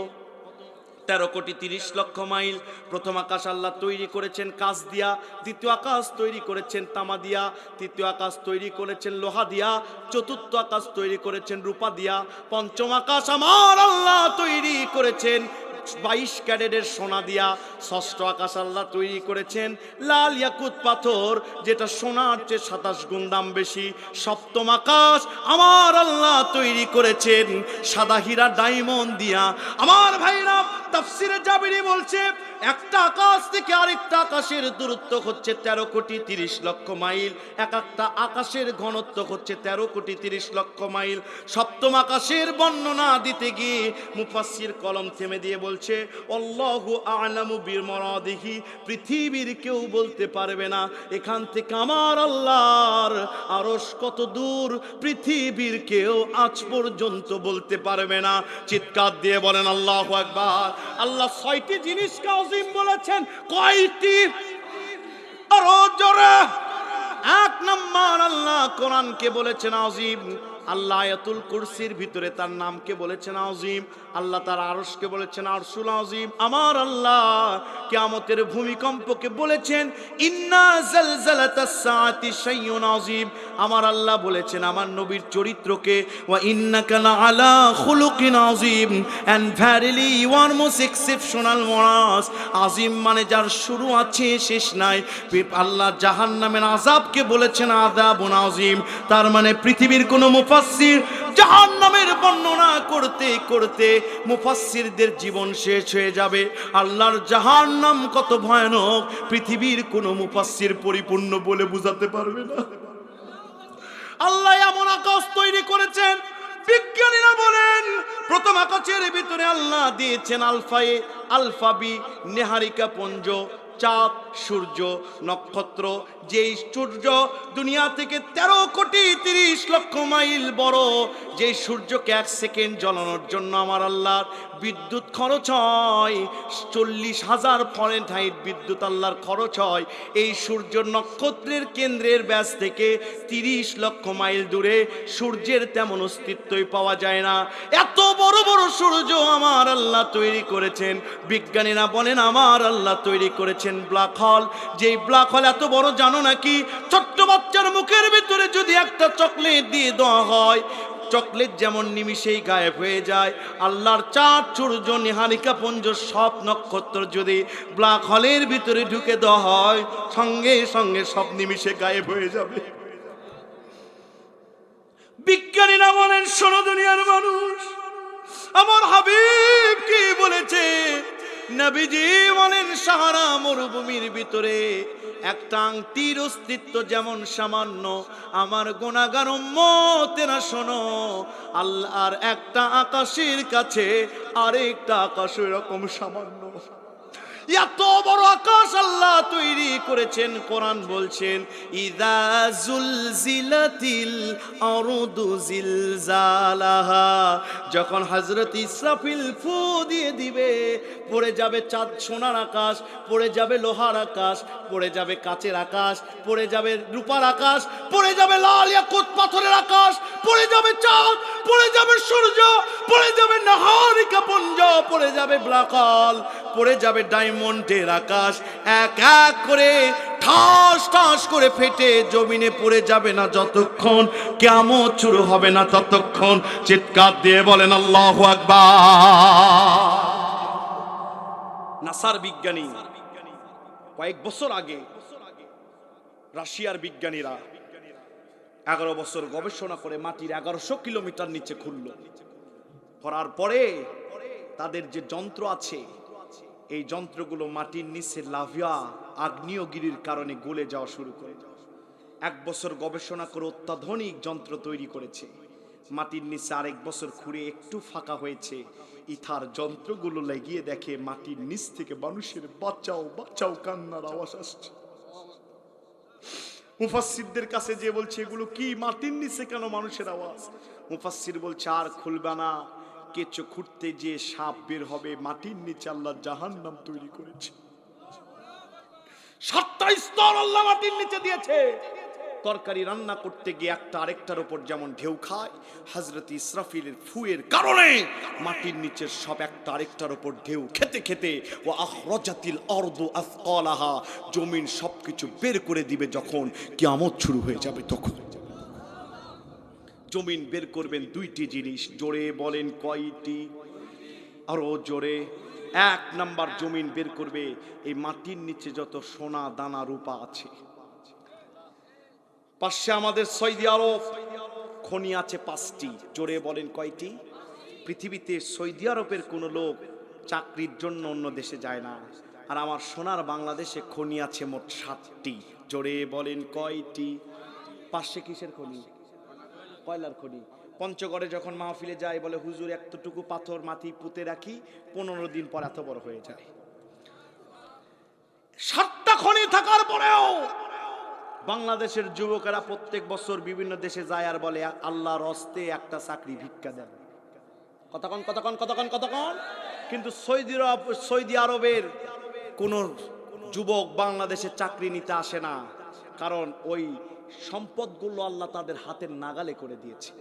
[SPEAKER 1] 13,30,00,000 মাইল। প্রথম আকাশ আল্লাহ তৈরি করেছেন কাঁচ দিয়া, দ্বিতীয় আকাশ তৈরি করেছেন তামা দিয়া, তৃতীয় আকাশ তৈরি করেছেন লোহা দিয়া, চতুর্থ আকাশ তৈরি করেছেন রূপা দিয়া, পঞ্চম আকাশ আমার আল্লাহ তৈরি করেছেন 22 ক্যারেটের সোনা দিয়া, ষষ্ঠ আকাশ আল্লাহ তৈরি করেছেন লাল ইয়াকুত পাথর, যেটা সোনার চেয়ে 27 গুণ দাম বেশি। সপ্তম আকাশ আমার আল্লাহ তৈরি করেছেন সাদা হীরা ডায়মন্ড দিয়া। আমার ভাইরা তাফসিরে জাবিরি বলছে একটা আকাশ থেকে আরেকটা আকাশের দূরত্ব হচ্ছে 13,30,00,000 মাইল, এক একটা আকাশের ঘনত্ব হচ্ছে 13,30,00,000 মাইল। সপ্তম আকাশের বর্ণনা দিতে গিয়ে মুফাসসির কলম থেমে দিয়ে বলছে আল্লাহু আ'লামু বিমারাদিহি, পৃথিবীর কেউ বলতে পারবে না এখান থেকে আমার আল্লাহর আরশ কত দূর, পৃথিবীর কেউ আজ পর্যন্ত বলতে পারবে না। চিৎকার দিয়ে বলেন আল্লাহু আকবার। আল্লাহ 6টি জিনিসকে আজিম বলেছেন। কয়টি? আরো জোরে। 1 নম্বর আল্লাহ কোরআনকে বলেছেন আজিম। আল্লাহ আয়াতুল কুরসির ভিতরে তার নামকে বলেছেন আজিম। আল্লাহ তার আরশকে বলেছেন আরশুল আজিম। আমার আল্লাহ কিয়ামতের ভূমিকম্পকে বলেছেন ইন্না জালজালাতাস সাআতি শাইউন আজিম। আমার আল্লাহ বলেছেন আমার নবীর চরিত্রকে ওয়া ইন্নাকা লাআলা খুলুকিন আজিম, and verily you are most exceptional morals. আজিম মানে যার শুরু আছে শেষ নাই। আল্লাহ জাহান্নামের আযাবকে বলেছেন আযাবুন আজিম, তার মানে পৃথিবীর কোন মুফাসসির জাহান্নামের বর্ণনা করতে করতে মুফাসসিরদের জীবন শেষ হয়ে যাবে। আল্লাহর জাহান্নাম কত ভয়ানক পৃথিবীর কোন মুফাসসির পরিপূর্ণ বলে বোঝাতে পারবে না। আল্লাহ এমন আকাশ তৈরি করেছেন, বিজ্ঞানীরা বলেন প্রথম আকাশের ভিতরে আল্লাহ দিয়েছেন আলফায়ে আলফাবি নেহারিকা পুঞ্জ, চাঁদ, সূর্য, নক্ষত্র। যেই সূর্য দুনিয়া থেকে 13,30,00,000 মাইল বড়, যেই সূর্যকে 1 সেকেন্ড জ্বালানোর জন্য আমার আল্লাহর বিদ্যুৎ খরচ হয় 40,000 ফারেনহাইট বিদ্যুৎ আল্লাহর খরচ হয়। এই সূর্য নক্ষত্রের কেন্দ্রের ব্যাস থেকে 30,00,000 মাইল দূরে, সূর্যের তেমন অস্তিত্বই পাওয়া যায় না। এত বড় বড় সূর্য আমার আল্লাহ তৈরি করেছেন। বিজ্ঞানীরা বলেন আমার আল্লাহ তৈরি করেছেন ব্ল্যাক হোল। যেই ব্ল্যাক হোল এত বড় জানো নাকি, ছোট্ট বাচ্চার মুখের ভিতরে যদি একটা চকলেট দিয়ে দেওয়া হয়, চকলেট যেমন নিমিষেই গায়েব হয়ে যায়, আল্লাহর চাঁদ, সূর্য, নিহারিকা পুঞ্জ, সব নক্ষত্র যদি ব্ল্যাক হোলের ভিতরে ঢুকে দেওয়া হয়, সঙ্গে সঙ্গে সব নিমিষে গায়েব হয়ে যাবে। বিজ্ঞানীরা বলেন শোনো দুনিয়ার মানুষ, আমার হাবিব কি বলেছে? নবীজি বলেন সাহারা মরুভূমির ভিতরে একটা আংটির অস্তিত্ব যেমন সামান্য, আমার গুনাহগার উম্মতেরা শোনো, আল্লাহর একটা আকাশের কাছে আরেকটা আকাশ এরকম সামান্য। এত বড় আকাশ আল্লাহ তৈরি করেছেন। কোরআন বলছেন ইযা জুলজিলাতিল আরদু জিলজালাহা, যখন হযরত ইসরাফিল ফু দিয়ে দিবে, পড়ে যাবে চাঁদ সোনার আকাশ, পড়ে যাবে লোহার আকাশ, পড়ে যাবে কাচের আকাশ, পড়ে যাবে রূপার আকাশ, পড়ে যাবে লাল ইয়াকুত পাথরের আকাশ, পড়ে যাবে চাঁদ, পড়ে যাবে সূর্য, পড়ে যাবে নাহারিকা পুঞ্জ, পড়ে যাবে ব্ল্যাক হোল, পড়ে যাবে ডায়মন্ডের আকাশ। এক এক করে ঠাস ঠাস করে ফেটে জমিনে পড়ে যাবে না যতক্ষণ কিয়ামত শুরু হবে না ততক্ষণ। চিৎকার দিয়ে বলেন আল্লাহু আকবার। নাসার বিজ্ঞানী কয়েক বছর আগে রাশিয়ার বিজ্ঞানীরা 11 বছর গবেষণা করে মাটির 1100 কিলোমিটার নিচে খুলল। করার পরে তাদের যে যন্ত্র আছে, এই যন্ত্রগুলো মাটির নিচে লাভা আগ্নেয়গিরির কারণে গলে যাওয়া শুরু করে। 1 বছর গবেষণা করে অত্যাধুনিক যন্ত্র তৈরি করেছে। মাটির নিচে আরেক বছর খুঁড়ে একটু ফাঁকা হয়েছে, ইথার যন্ত্রগুলো লাগিয়ে দেখে মাটির নিচ থেকে মানুষের বাঁচাও বাঁচাও কান্নার আওয়াজ আসছে। মুফাসসিরদের কাছে যে বলছে এগুলো কি, মাটির নিচে কেন মানুষের আওয়াজ? মুফাসসির বলছে আর খুলবে না, কেঁচো খুঁড়তে যে সাপ বের হবে, মাটির নিচে আল্লাহ জাহান্নাম তৈরি করেছে। 7টা স্তর আল্লাহ মাটির নিচে দিয়েছে। তরকারি রান্না করতে গিয়ে একটা আরেকটার উপর যেমন ঢেউ খায়, হযরত ইসরাফিলের ফুয়ের কারণে মাটির নিচের সব একটা আরেকটার উপর ঢেউ খেতে খেতে ও আখরাজাতিল আরদু আসকালাহা, জমিন সবকিছু বের করে দিবে যখন কিয়ামত শুরু হয়ে যাবে তখন। জমিন বের করবেন দুইটি জিনিস, জোরে বলেন কয়টি? আরো জোরে। এক নাম্বার, জমিন বের করবে এই মাটির নিচে যত সোনা দানা রূপা আছে। পাশে আমাদের সৌদি আরব খনি আছে 5টি, জোরে বলেন কয়টি? পৃথিবীতে সৌদি আরবের কোন লোক চাকরির জন্য অন্য দেশে যায় না, আর আমার সোনার বাংলাদেশে খনি আছে মোট 7টি, জোরে বলেন কয়টি? পাশে কিসের খনি? কয়লার খনি। পঞ্চগড়ে যখন মাহফিলে যায় বলে হুজুর এতটুকু পাথর মাটি পুঁতে রাখি 15 দিন পর এত বড় হয়ে যায়। 7টা খনি থাকার পরেও বাংলাদেশের যুবকেরা প্রত্যেক বছর বিভিন্ন দেশে যায় আর বলে আল্লাহর হস্তে একটা চাকরি ভিক্ষা দেন। কতক্ষণ। কিন্তু সৌদি আরবের কোন যুবক বাংলাদেশে চাকরি নিতে আসে না, কারণ ওই সম্পদগুলো আল্লাহ তাদের হাতের নাগালে করে দিয়েছে।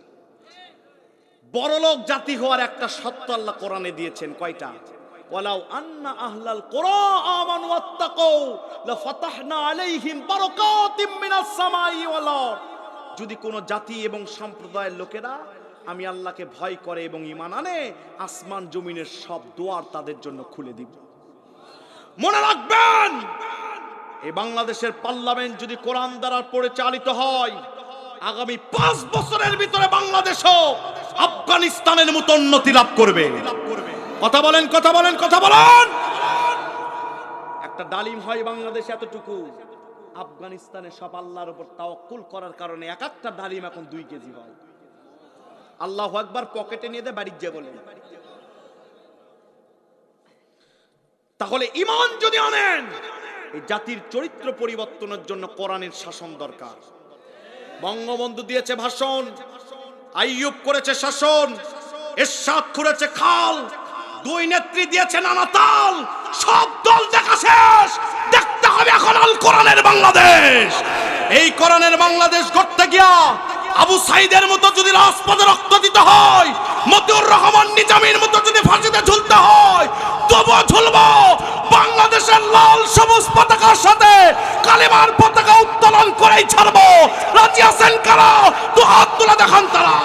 [SPEAKER 1] বড়লোক জাতি হওয়ার একটা সত্য আল্লাহ কোরআনে দিয়েছেন, কয়টা? ওয়ালাউ আন্না আহলাল কুরা আমানু ওয়াত্তাকু লাফাতাহনা আলাইহিম বারাকাতিম মিনাস সামাই ওয়াল আরদ। যদি কোন জাতি এবং সম্প্রদায়ের লোকেরা আমি আল্লাহকে ভয় করে এবং ঈমান আনে, আসমান জমিনের সব দুয়ার তাদের জন্য খুলে দিব। মনে রাখবেন, এই বাংলাদেশের পার্লামেন্ট যদি কোরআন দ্বারা পরিচালিত হয়, আগামী 5 বছরের ভিতরে বাংলাদেশও আফগানিস্তানের মতো উন্নতি লাভ করবে। কথা বলেন। একটা ডালিম হয় বাংলাদেশে এতটুকু, আফগানিস্তানে সব আল্লাহর উপর তাওয়াক্কুল করার কারণে এক একটা ডালিম এখন 2 কেজি হয়। আল্লাহু আকবার পকেটে নিয়ে দেয়, বাড়িতে বলে। তাহলে ঈমান যদি আনেন, এই জাতির চরিত্র পরিবর্তনের জন্য কোরআনের শাসন দরকার। বঙ্গবন্ধু দিয়েছে ভাষণ, আইয়ুব করেছে শাসন, এরশাদ করেছে খাল, 2 নেত্রী দিয়েছে নানা তাল। সব দল দেখা শেষ, দেখতে হবে এখন আল কোরআনের বাংলাদেশ। এই কোরআনের বাংলাদেশ গড়তে গিয়া আবু সাইদের মতো যদি রাজপথে রক্ত দিতে হয়, মতিউর রহমান নিজামীর মতো যদি ফাঁসিতে ঝুলতে হয়, তবুও ঝুলবো। বাংলাদেশের লাল সবুজ পতাকার সাথে কালেমার পতাকা উত্তোলন করেই ছাড়বো। রাজি আছেন কারা? 2 হাত তুলে দেখান তারা।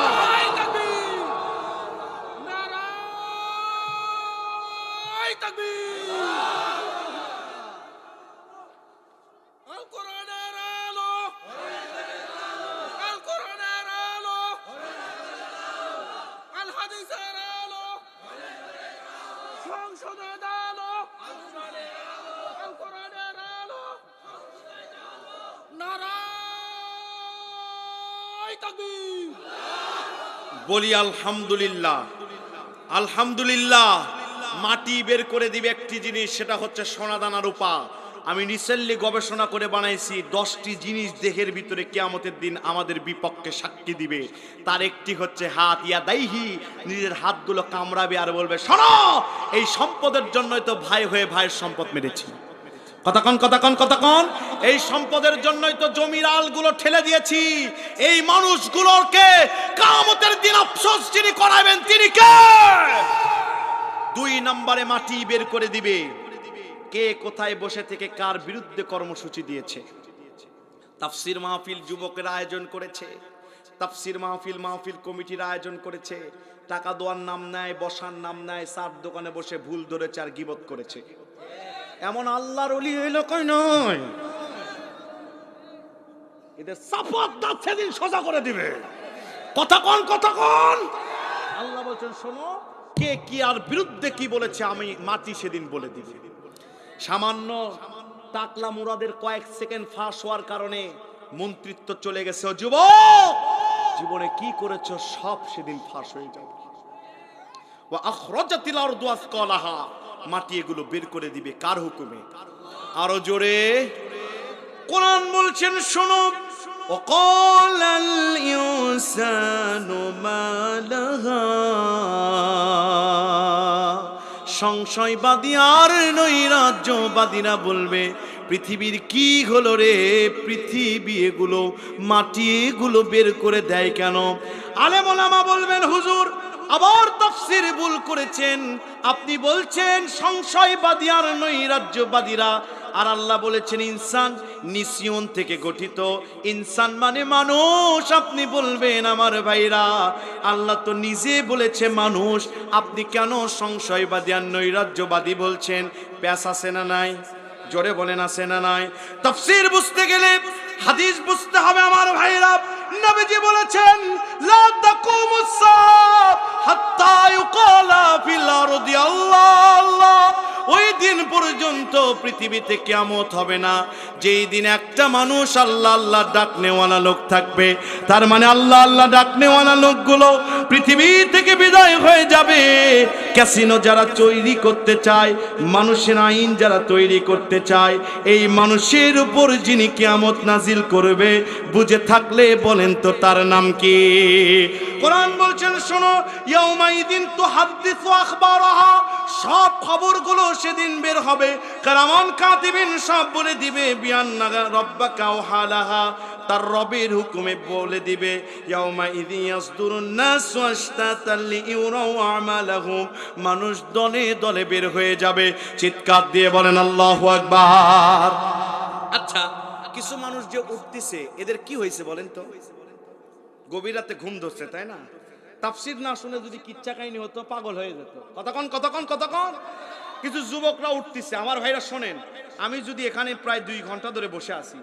[SPEAKER 1] বলি আলহামদুলিল্লাহ। আলহামদুলিল্লাহ। মাটি বের করে দিবে একটি জিনিস, সেটা হচ্ছে সোনাদানা রূপা। আমি রিসেন্টলি গবেষণা করে বানাইছি 10টি জিনিস দেহের ভিতরে কিয়ামতের দিন আমাদের বিপক্ষে সাক্ষী দিবে। তার একটি হচ্ছে হাত, ইয়াদাইহি, নিজের হাতগুলো কামড়াবে আর বলবে শোনো, এই সম্পদের জন্যই তো ভাই হয়ে ভাইয়ের সম্পদ মেরেছি। কতক্ষণ। এই সম্পদের জন্যই তো জমির আলগুলো ঠেলে দিয়েছি। এই মানুষগুলোকে কিয়ামতের দিন আফসোস যিনি করাবেন তিনি কে? 2 নম্বরে মাটি বের করে দিবে কে কোথায় বসে থেকে কার বিরুদ্ধে কর্মসূচি দিয়েছে। তাফসীর মাহফিল যুবকের আয়োজন করেছে, তাফসীর মাহফিল কমিটির আয়োজন করেছে, টাকা দেওয়ার নাম নেয়, বসার নাম নেয়, চার দোকানে বসে ভুল ধরেছে আর গীবত করেছে। এমন আল্লাহর ওলি হইল কই নয়, এদের সাফাত দাঁত সেদিন সোজা করে দিবে। কথা কন। আল্লাহ বলছেন শোনো, কে কি আর বিরুদ্ধে কি বলেছে আমি মাটি সেদিন বলে দিব। সামান্য টাকলা মুরাদের কয়েক সেকেন্ড ফাঁস হওয়ার কারণে মন্ত্রিত্ব চলে গেছে। ও যুবক, জীবনে কি করেছো সব সেদিন ফাঁস হয়ে যাবে। ওয়া আখরাজাতিল আরদু আসকালাহা, মাটি এগুলো বের করে দিবে কার হুকুমে? আরো জোরে কোরআন বলছেন শোনো, ওয়াকালাল ইনসানু মা লাহা, সংশয়বাদী আর নৈরাজ্যবাদীরা বলবে পৃথিবীর কি হলো রে, পৃথিবী এগুলো মাটি এগুলো বের করে দেয় কেন? আলেম ওলামা বলবেন হুজুর আবার তাফসীর ভুল করেছেন, আপনি বলছেন সংশয়বাদী আর নৈরাজ্যবাদীরা, আর আল্লাহ বলেছেন ইনসান নিসিয়ন থেকে গঠিত, ইনসান মানে মানুষ। আপনি বলবেন আমার ভাইরা আল্লাহ তো নিজে বলেছে মানুষ, আপনি কেন সংশয়বাদী আর নৈরাজ্যবাদী বলছেন? প্যাস আছে না নাই? জোরে বলেন আছে না নাই? তাফসীর বুঝতে গেলে হাদিস বুঝতে হবে আমার ভাইরা। নবীজি বলেছেন লা তাকুমুস সাআ হাত্তা ইউকালা ফিল আরদি আল্লাহ আল্লাহ। ওই দিন পর্যন্ত পৃথিবীতে কিয়ামত হবে না যেই দিন একটা মানুষ আল্লাহ আল্লাহ ডাকনেওয়ালা লোক থাকবে। তার মানে আল্লাহ আল্লাহ ডাকনেওয়ালা লোকগুলো পৃথিবী থেকে বিদায় হয়ে যাবে। ক্যাসিনো যারা তৈরি করতে চায়, মানুষের আইন যারা তৈরি করতে চায়, এই মানুষের উপর যিনি কিয়ামত নাজিল করবে বুঝে থাকলে বলেন তো তার নাম কি? কোরআন বলছেন শোনো, ইয়াউমাইদিন তুহাদ্দিসু আখবারাহা, সব খবরগুলো সেদিন বের হবে। কারামান কাতিবিন সব বলে দিবে, বিআন্না রাব্বাকা ওয়াহালাহা, তার রবের হুকুমে বলে দিবে। ইয়াউমাইযি ইয়াসদুরুন নাসু আশতাতান লিইউরাউ আমালাহুম, মানুষ দলে দলে বের হয়ে যাবে। চিৎকার দিয়ে বলেন আল্লাহু আকবার। আচ্ছা, কিছু মানুষ যে উঠতেছে এদের কি হয়েছে বলেন তো? গভীর রাতে ঘুম ধরছে, তাই না? তাফসীর না শুনে যদি কিচ্ছা কাহিনী হতো পাগল হয়ে যেত। কতক্ষণ কিছু যুবকরা উঠতেছে। আমার ভাইরা শোনেন, আমি যদি এখানে প্রায় 2 ঘন্টা ধরে বসে আছি,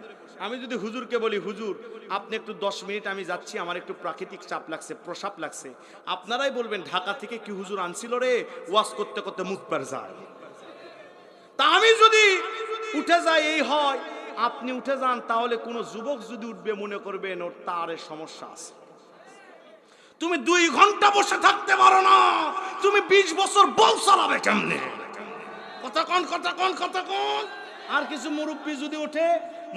[SPEAKER 1] আমি যদি হুজুরকে বলি হুজুর আপনি একটু 10 মিনিট আমি যাচ্ছি, আমার একটু প্রাকৃতিক চাপ লাগছে, প্রসাব লাগছে, আপনারাই বলবেন ঢাকা থেকে কি হুজুর আনছিল রে, ওয়াজ করতে করতে মুখ পার যায়। তা আমি যদি উঠে যাই এই হয়, আপনি উঠে যান, তাহলে কোনো যুবক যদি উঠবে মনে করবেন ওর তার সমস্যা আছে। তুমি 2 ঘন্টা বসে থাকতে পারো না, তুমি 20 বছর বউ চালাবে কেমনে? কতক্ষণ। আর কিছু মুরব্বী যদি ওঠে,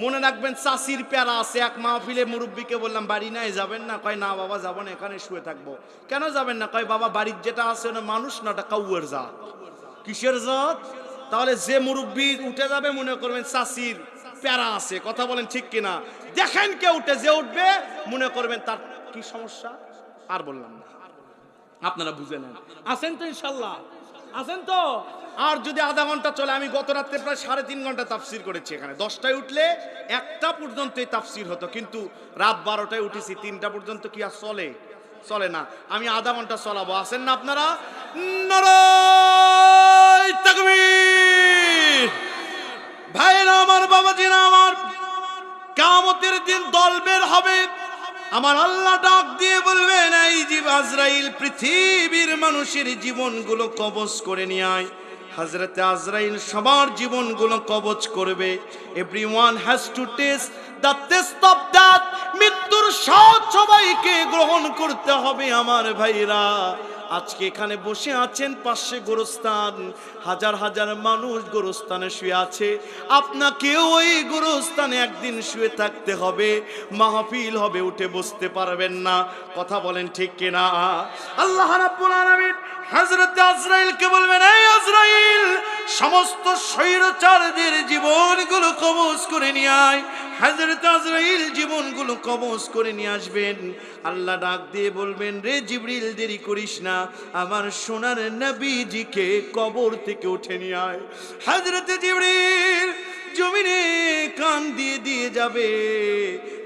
[SPEAKER 1] মনে রাখবেন চাষির প্যারা আছে। এক মাহফিলে মুরব্বীকে বললাম বাড়ি নাই যাবেন না? কয় না বাবা যাবো না, এখানে শুয়ে থাকবো। কেন যাবেন না? কয় বাবা বাড়ির যেটা আছে ওটা মানুষ না, ওটা কাউয়ের জাত। কিসের জাত? তাহলে যে মুরব্বী উঠে যাবে মনে করবেন চাষির প্যারা আছে। কথা বলেন ঠিক কিনা? দেখেন কে উঠে, যে উঠবে মনে করবেন তার কি সমস্যা। আর বললাম না, আপনারা বুঝে নেন। আছেন তো ইনশাল্লাহ? আছেন তো? আর যদি আধা ঘন্টা চলে, আমি গত রাত্রে প্রায় 3.5 ঘন্টা তাফসীর করেছি এখানে। 10টায় উঠলে 1টা পর্যন্ত তাফসীর হতো, কিন্তু রাত 12টায় উঠেছি, 3টা পর্যন্ত কি আর চলে না। আমি আধা ঘন্টা চলাবো। আছেন না আপনারা? নারায়ে তাকবীর। ভাইরা আমার, বাবাজিরা আমার, কিয়ামতের দিন দল বের হবে। আমার আল্লাহ ডাক দিয়ে বলবেন এই আজরাইল পৃথিবীর মানুষের জীবনগুলো কবজ করে নিয়ে আয়। হযরতে আজরাইল সবার জীবনগুলো কবজ করবে। Everyone has to test the test of death. মৃত্যুর স্বাদ সবাইকে গ্রহণ করতে হবে আমার ভাইরা। আজকে এখানে বসে আছেন পাশে গোরস্থান, হাজার হাজার মানুষ গোরস্থানে শুয়ে আছে। আপনাকেও ওই গোরস্থানে একদিন শুয়ে থাকতে হবে। মাহফিল হবে, উঠে বসতে পারবেন না। কথা বলেন ঠিক কিনা? আল্লাহ রাব্বুল আলামিন হযরত আজরাইলকে বলবেন এই আজরাইল সমস্ত স্বৈরাচারদের জীবনগুলো কবজ করে নিয়ে আয়। হযরত আজরাইল জীবনগুলো কবজ করে নিয়ে আসবেন। আল্লাহ ডাক দিয়ে বলবেন রে জিবরিল দেরি করিস না, আমার সোনার নবীজিকে কবর থেকে উঠে নিয়ে আয়। হযরত জিবরিল জমিনে কান দিয়ে দিয়ে যাবে।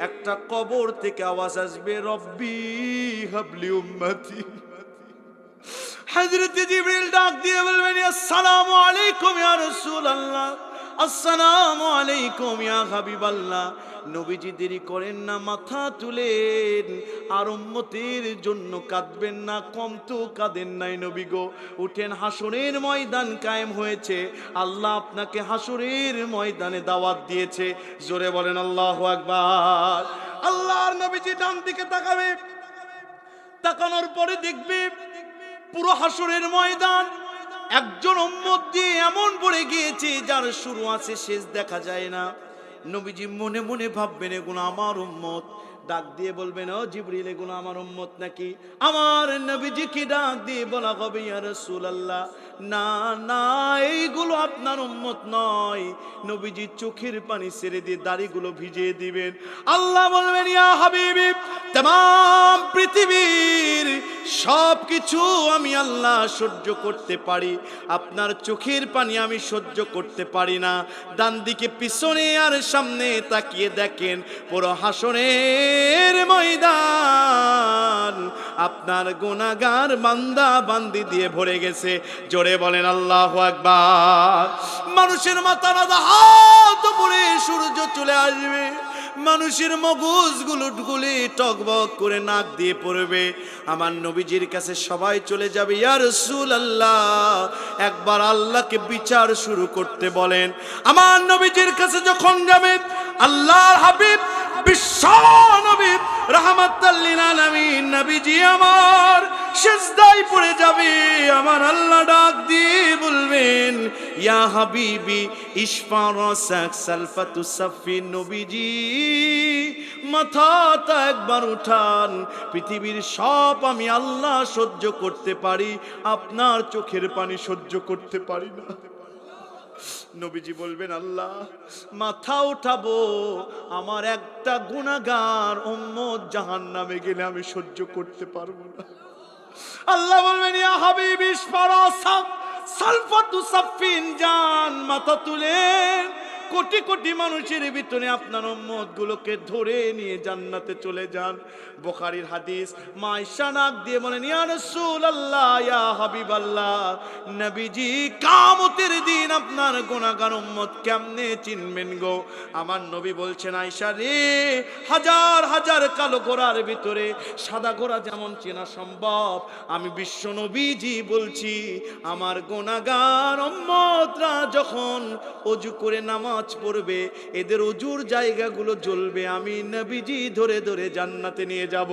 [SPEAKER 1] একটা কবর থেকে আওয়াজ আসবে রব্বি হাবলি উম্মতি। হযরত জিবরিল ডাক দিয়ে বলবেন আসসালামু আলাইকুম ইয়া রাসূলুল্লাহ, আসসালামু আলাইকুম ইয়া হাবিবাল্লাহ। নবীজি দেরি করেন না, মাথা তুলেন। আর উম্মতের জন্য কাঁদবেন না, কম তো কাঁদেন নাই নবী গো। উঠেন, হাসরের ময়দান কায়েম হয়েছে। আল্লাহ আপনাকে হাসরের ময়দানে দাওয়াত দিয়েছে। জোরে বলেন আল্লাহু আকবার। আল্লাহর নবীজি ডান দিকে তাকাবে, তাকানোর পরে দেখবে পুরো হাসরের ময়দান একজন উম্মত দিয়ে এমন পড়ে গিয়েছে যার শুরু আছে শেষ দেখা যায় না। নবীজি মনে মনে ভাববেন এগুলো আমার উম্মত। ডাক দিয়ে বলবেন, ও জিবরিল, এগুলো আমার উম্মত নাকি? আমার নবীজিকে ডাক দিয়ে বলা হবে, ইয়া রাসূলুল্লাহ, না না, এইগুলো আপনার উম্মত নয়। নবীজি চোখের পানি ছেড়ে দিয়ে দাড়িগুলো ভিজিয়ে দিবেন। আল্লাহ বলবেন, ইয়া হাবিবি, तमाम পৃথিবীর সব কিছু আমি আল্লাহ সহ্য করতে পারি, আপনার চোখের পানি আমি সহ্য করতে পারি না। ডান দিকে পিছনে আর সামনে তাকিয়ে দেখেন, পুরো হাসরের ময়দান আপনার গুনাহগার বান্দা বান্দি দিয়ে ভরে গেছে। জোরে বলেন আল্লাহু আকবার। মানুষের মাথার হাত উপরে সূর্য চলে আসবে, মানুষের মগজগুলো গুলি টকবক করে নাক দিয়ে পড়বে। আমার নবীজির কাছে সবাই চলে যাবে, ইয়া রাসূলুল্লাহ, একবার আল্লাহকে বিচার শুরু করতে বলেন। আমার নবীজির কাছে যখন যাবে, আল্লাহর হাবিব বিশ্ব নবী রাহমাতাল লিল আলামিন নবীজি আমার সিজদায় পড়ে যাবে। আমার আল্লাহ ডাক দিয়ে বলবেন, ইয়া হাবিবি ইশফা রাসাক সালফাতু সাফি। নবীজি মাথাটা একবার উঠান, পৃথিবীর সব আমি আল্লাহ সহ্য করতে পারি, আপনার চোখের পানি সহ্য করতে পারি না। নবীজি বলবেন, আল্লাহ মাথা উঠাবো, আমার একটা গুনাহগার উম্মত জাহান্নামে গেলে আমি সহ্য করতে পারবো না। আল্লাহ বলবেন, ইয়া হাবিবি ইশফা রাসাক সালফাতু সাফিন, জান মাথা তুলেন, কোটি কোটি মানুষের ভিতরে আপনার উম্মত গুলোকে ধরে নিয়ে জান্নাতে চলে যান। বুখারীর হাদিস। মা আয়েশা নাক দিয়ে বলেন, ইয়া রাসূলুল্লাহ, ইয়া হাবিবাল্লাহ, নবীজি কিয়ামতের দিন আপনার গুনাহগার উম্মত কেমনে চিনবেন গো? আমার নবী বলছেন, আয়েশা রে, হাজার হাজার কালো ঘোড়ার ভিতরে সাদা ঘোড়া যেমন চেনা সম্ভব, আমি বিশ্ব নবীজি বলছি, আমার গুনাহগার উম্মতরা যখন ওযু করে নামাজ পড়বে, এদের ওযুর জায়গাগুলো জ্বলবে, আমি নবীজি ধরে ধরে জান্নাতে নিয়ে যাব।